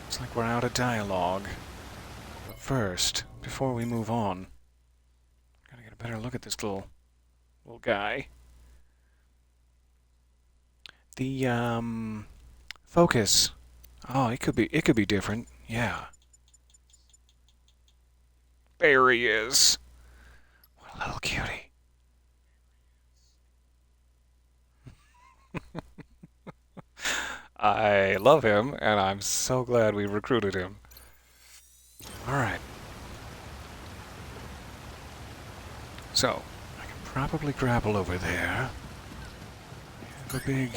It's like we're out of dialogue. But first, before we move on, gotta get a better look at this little guy. The focus. Oh, it could be different. Yeah. There he is. What a little cutie. I love him, and I'm so glad we recruited him. Alright. So, I can probably grapple over there. Have a big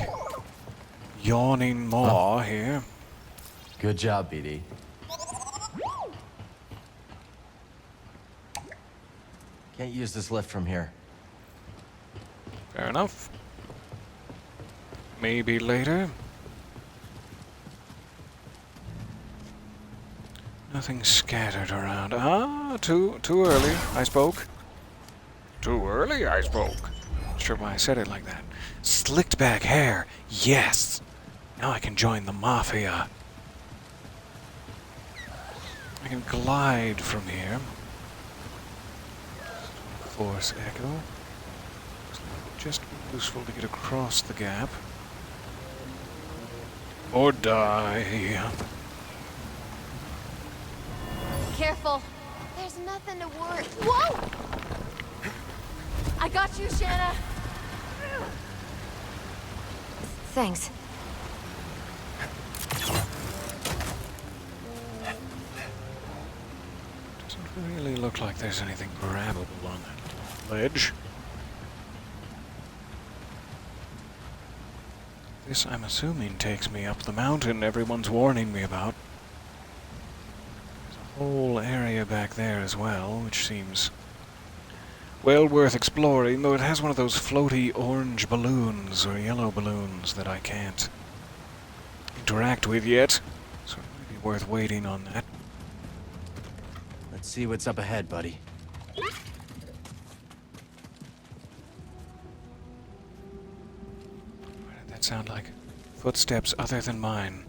yawning maw here. Good job, BD. Can't use this lift from here. Fair enough. Maybe later. Nothing scattered around. Ah, too early, I spoke. Too early, I spoke. Not sure why I said it like that. Slicked back hair. Yes! Now I can join the Mafia. I can glide from here. Force echo. Just be useful to get across the gap. Or die. Careful. There's nothing to worry. Whoa! I got you, Shanna. Thanks. Doesn't really look like there's anything grabbable on that ledge. This, I'm assuming, takes me up the mountain everyone's warning me about. There's a whole area back there as well, which seems well worth exploring, though it has one of those floaty orange balloons or yellow balloons that I can't interact with yet, so it might be worth waiting on that. Let's see what's up ahead, buddy. What did that sound like? Footsteps other than mine.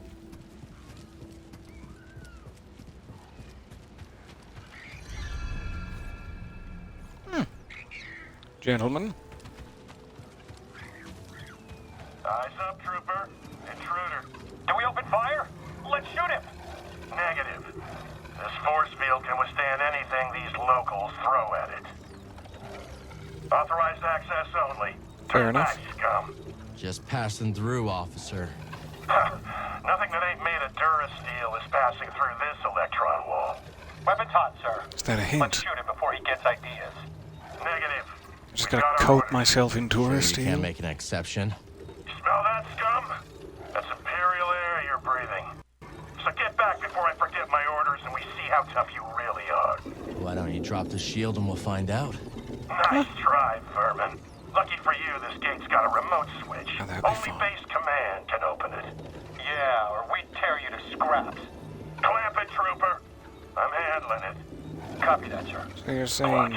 Gentlemen. Eyes up, trooper. Intruder. Do we open fire? Let's shoot him. Negative. This force field can withstand anything these locals throw at it. Authorized access only. Fair enough. Back, scum. Just passing through, officer. Nothing that ain't made of Durasteel is passing through this electron wall. Weapons hot, sir. Is that a hint? Let's shoot him before he gets ideas. Negative. I just gotta coat myself in tourist Sure you can't make an exception. Smell that, scum? That's Imperial air you're breathing. So get back before I forget my orders and we see how tough you really are. Why don't you drop the shield and we'll find out? Nice try, vermin. Lucky for you, this gate's got a remote switch. Only base command can open it. Yeah, or we'd tear you to scraps. Clamp it, trooper. I'm handling it. Copy that, sir. So you're saying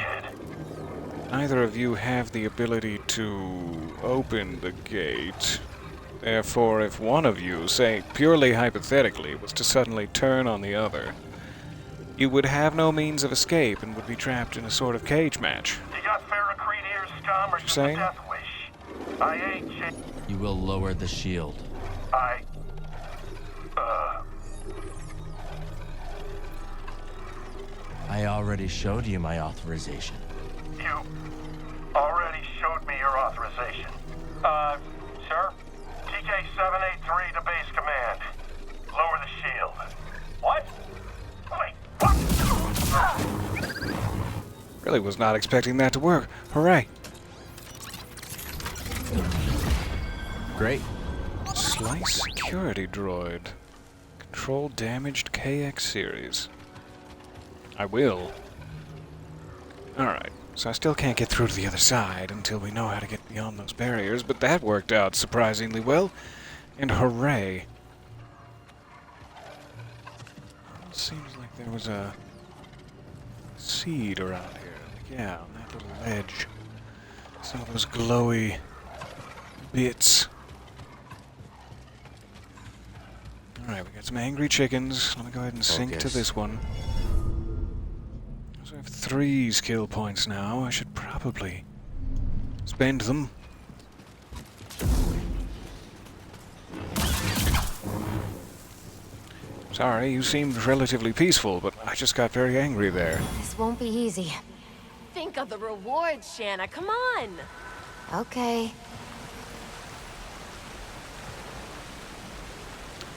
neither of you have the ability to open the gate. Therefore, if one of you, say purely hypothetically, was to suddenly turn on the other, you would have no means of escape and would be trapped in a sort of cage match. You got ferrocrete ears, scum, or just a death wish? I ain't You will lower the shield. I already showed you my authorization. You already showed me your authorization. Sir? TK-783 to base command. Lower the shield. What? Wait, Really was not expecting that to work. Hooray. Great. Slice security droid. Control damaged KX series. I will. Alright, so I still can't get through to the other side until we know how to get beyond those barriers, but that worked out surprisingly well, and hooray. It seems like there was a seed around here. Like, yeah, on that little ledge. Some of those glowy bits. Alright, we got some angry chickens. Let me go ahead and sink to this one. So I have 3 skill points now. I should probably spend them. Sorry, you seemed relatively peaceful, but I just got very angry there. This won't be easy. Think of the rewards, Shanna. Come on. Okay.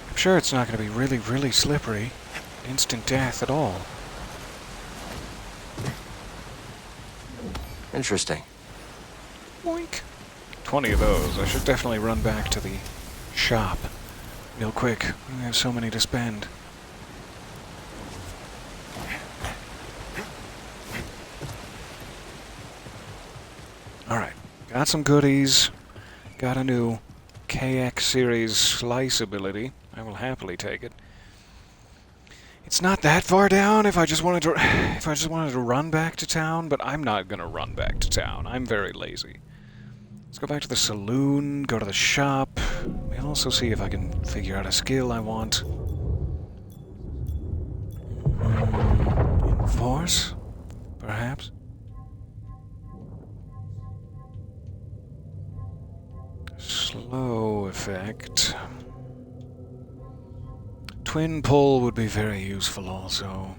I'm sure it's not going to be really, really slippery. Instant death at all. Interesting. Boink. 20 of those. I should definitely run back to the shop real quick. We have so many to spend. Alright. Got some goodies. Got a new KX series slice ability. I will happily take it. It's not that far down if I just wanted to run back to town, but I'm not gonna run back to town. I'm very lazy. Let's go back to the saloon, go to the shop. We'll also see if I can figure out a skill I want. Enforce, perhaps. Slow effect. Twin pull would be very useful also.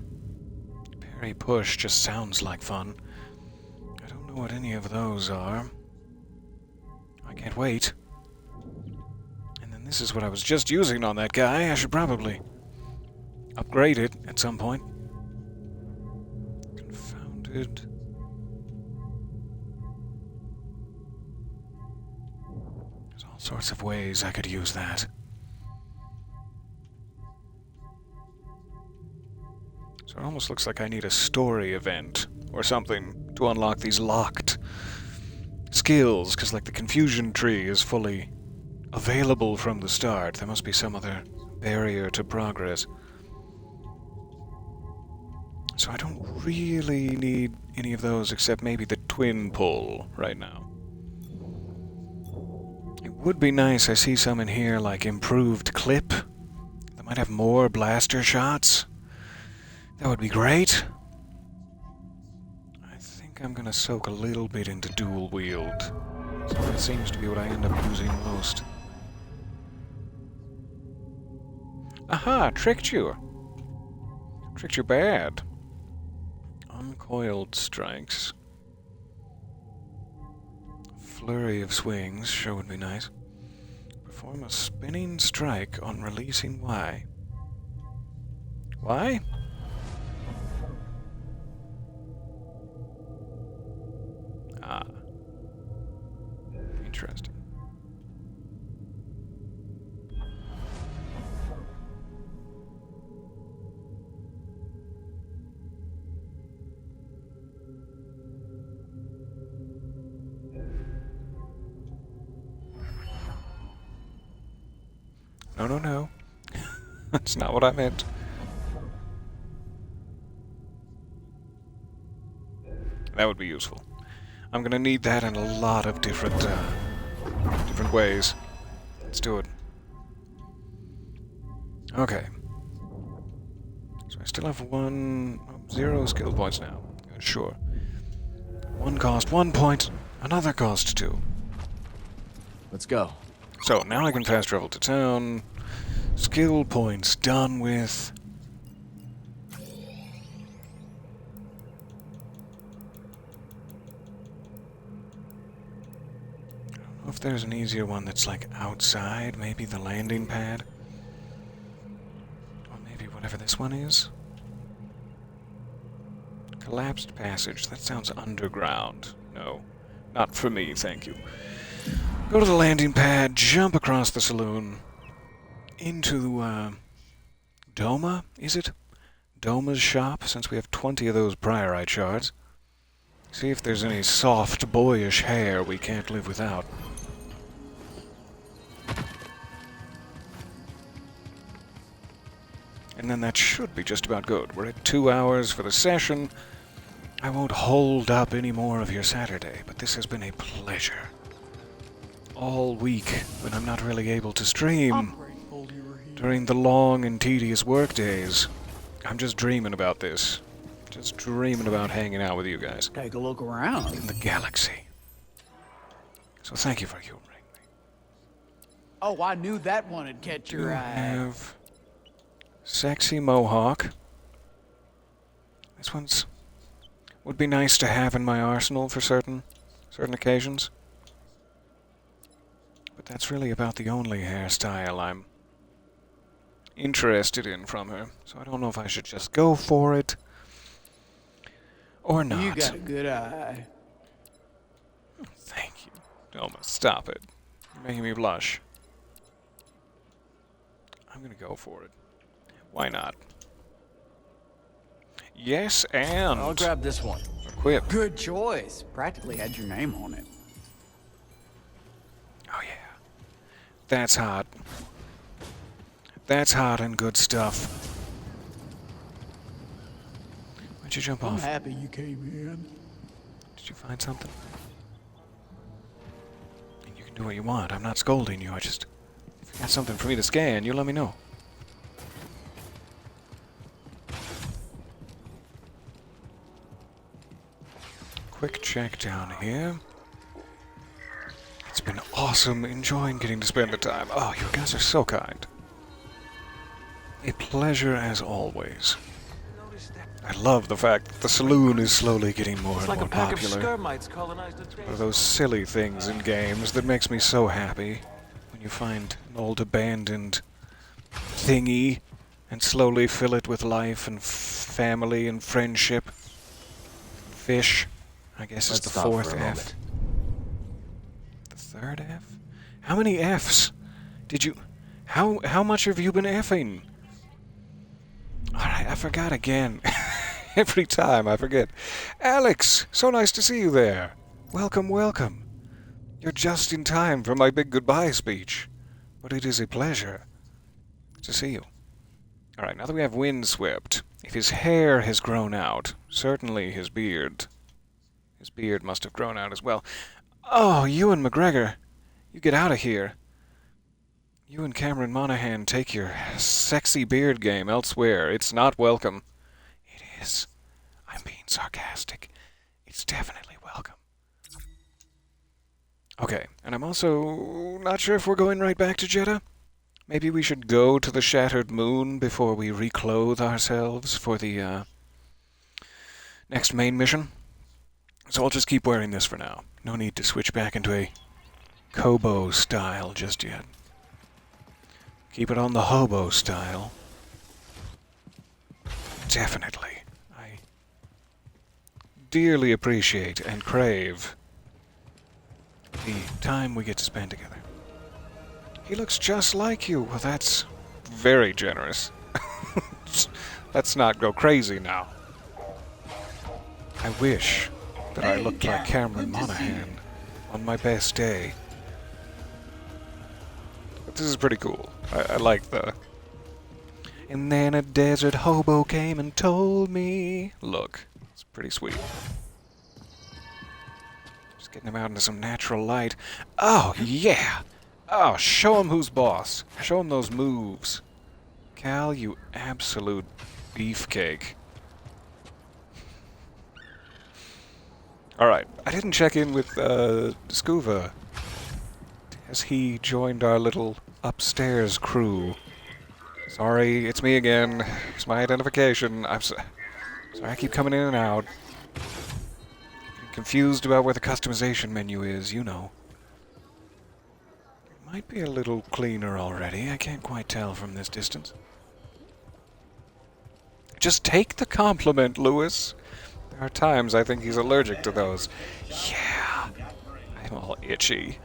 Parry push just sounds like fun. I don't know what any of those are. I can't wait. And then this is what I was just using on that guy. I should probably upgrade it at some point. Confounded. There's all sorts of ways I could use that. So it almost looks like I need a story event or something to unlock these locked skills, because like the confusion tree is fully available from the start. There must be some other barrier to progress. So I don't really need any of those except maybe the twin pull right now. It would be nice, I see some in here like improved clip. They might have more blaster shots. That would be great. I think I'm gonna soak a little bit into dual wield. So that seems to be what I end up using most. Aha! Tricked you! Tricked you bad. Uncoiled strikes. Flurry of swings sure would be nice. Perform a spinning strike on releasing Y. Why? Ah. Interesting. No, no, no. That's not what I meant. That would be useful. I'm gonna need that in a lot of different ways. Let's do it. Okay. So I still have 0 skill points now. Sure. One cost 1 point, another cost 2. Let's go. So now I can fast travel to town. Skill points done with. If there's an easier one that's like outside, maybe the landing pad. Or maybe whatever this one is. Collapsed passage, that sounds underground. No, not for me, thank you. Go to the landing pad, jump across the saloon, into, Doma, is it? Doma's shop, since we have 20 of those priorite shards. See if there's any soft, boyish hair we can't live without. And then that should be just about good. We're at 2 hours for the session. I won't hold up any more of your Saturday, but this has been a pleasure. All week, when I'm not really able to stream during the long and tedious work days, I'm just dreaming about this. Just dreaming about hanging out with you guys. Take a look around. In the galaxy. So thank you for humoring me. Oh, I knew that one would catch your eye. Have sexy mohawk. This one's would be nice to have in my arsenal for certain occasions. But that's really about the only hairstyle I'm interested in from her. So I don't know if I should just go for it or not. You got a good eye. Thank you. Doma, stop it. You're making me blush. I'm gonna go for it. Why not? Yes, and I'll grab this one. Equip. Good choice. Practically had your name on it. Oh yeah. That's hot. That's hot and good stuff. Why'd you jump I'm off? happy you came in. Did you find something? And you can do what you want. I'm not scolding you. If you got something for me to scan, you let me know. Quick check down here. It's been awesome enjoying getting to spend the time. Oh, you guys are so kind. A pleasure as always. I love the fact that the saloon is slowly getting more and more popular. One of those silly things in games that makes me so happy. When you find an old abandoned thingy and slowly fill it with life and family and friendship. Fish, I guess, is the fourth F. The third F? How many Fs did you... How much have you been Fing? Alright, I forgot again. Every time I forget. Alex, so nice to see you there. Welcome, welcome. You're just in time for my big goodbye speech. But it is a pleasure to see you. Alright, now that we have Windswept, if his hair has grown out, certainly his beard must have grown out as well. Oh, Ewan McGregor, you get out of here. You and Cameron Monaghan take your sexy beard game elsewhere. It's not welcome. It is. I'm being sarcastic. It's definitely welcome. Okay, and I'm also not sure if we're going right back to Jedha. Maybe we should go to the Shattered Moon before we reclothe ourselves for the next main mission. So I'll just keep wearing this for now. No need to switch back into a Kobo style just yet. Keep it on the hobo style. Definitely. I dearly appreciate and crave the time we get to spend together. He looks just like you. Well, that's very generous. Let's not go crazy now. I wish that I looked like Cameron Monaghan on my best day. But this is pretty cool. I like the... And then a desert hobo came and told me... Look, it's pretty sweet. Just getting him out into some natural light. Oh, yeah! Oh, show him who's boss. Show him those moves. Cal, you absolute beefcake. Alright, I didn't check in with, Scuva. Has he joined our little upstairs crew? Sorry, it's me again. It's my identification. I'm sorry I keep coming in and out. Confused about where the customization menu is, you know. It might be a little cleaner already. I can't quite tell from this distance. Just take the compliment, Lewis. There are times I think he's allergic to those. Yeah. I'm all itchy.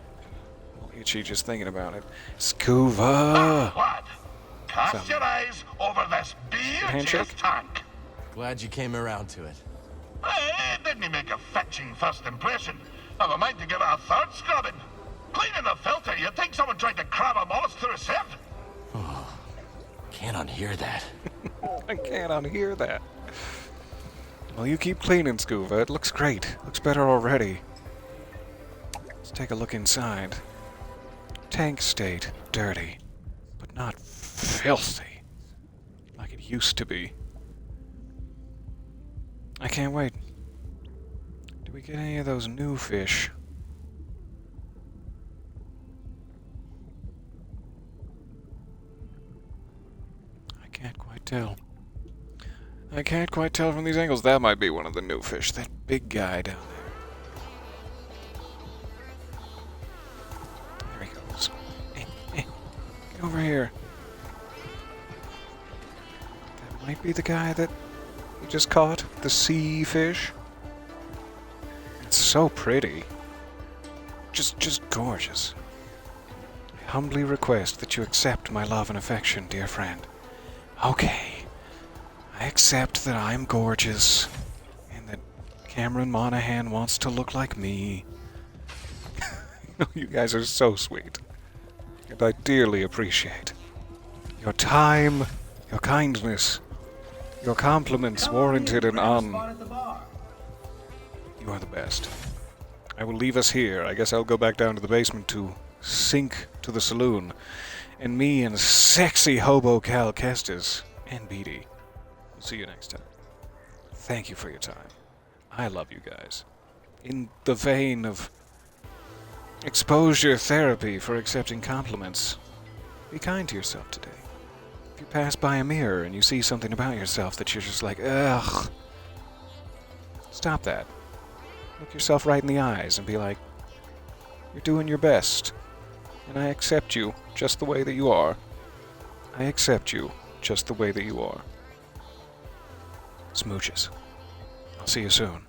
Itchy just thinking about it. Scuva! What? Cast your eyes over this beauteous tank. Glad you came around to it. Hey, didn't he make a fetching first impression? I've a mind to give it a third scrubbing. Cleaning the filter, you'd think someone tried to cram a moss through a sieve. Can't unhear that. I can't unhear that. Well, you keep cleaning, Scuba. It looks great. Looks better already. Let's take a look inside. Tank state. Dirty. But not filthy. Like it used to be. I can't wait. Do we get any of those new fish? I can't quite tell. I can't quite tell from these angles. That might be one of the new fish. That big guy down there. There he goes. Hey, get over here. That might be the guy that we just caught. The sea fish. It's so pretty. Just gorgeous. I humbly request that you accept my love and affection, dear friend. Okay. I accept that I'm gorgeous, and that Cameron Monaghan wants to look like me. You guys are so sweet, and I dearly appreciate your time, your kindness, your compliments warranted and You are the best. I will leave us here. I guess I'll go back down to the basement to sink to the saloon, and me and sexy hobo Cal Kestis and Beatty. See you next time. Thank you for your time. I love you guys. In the vein of exposure therapy for accepting compliments, be kind to yourself today. If you pass by a mirror and you see something about yourself that you're just like, ugh, stop that. Look yourself right in the eyes and be like, you're doing your best, and I accept you just the way that you are. I accept you just the way that you are. Smooches. I'll see you soon.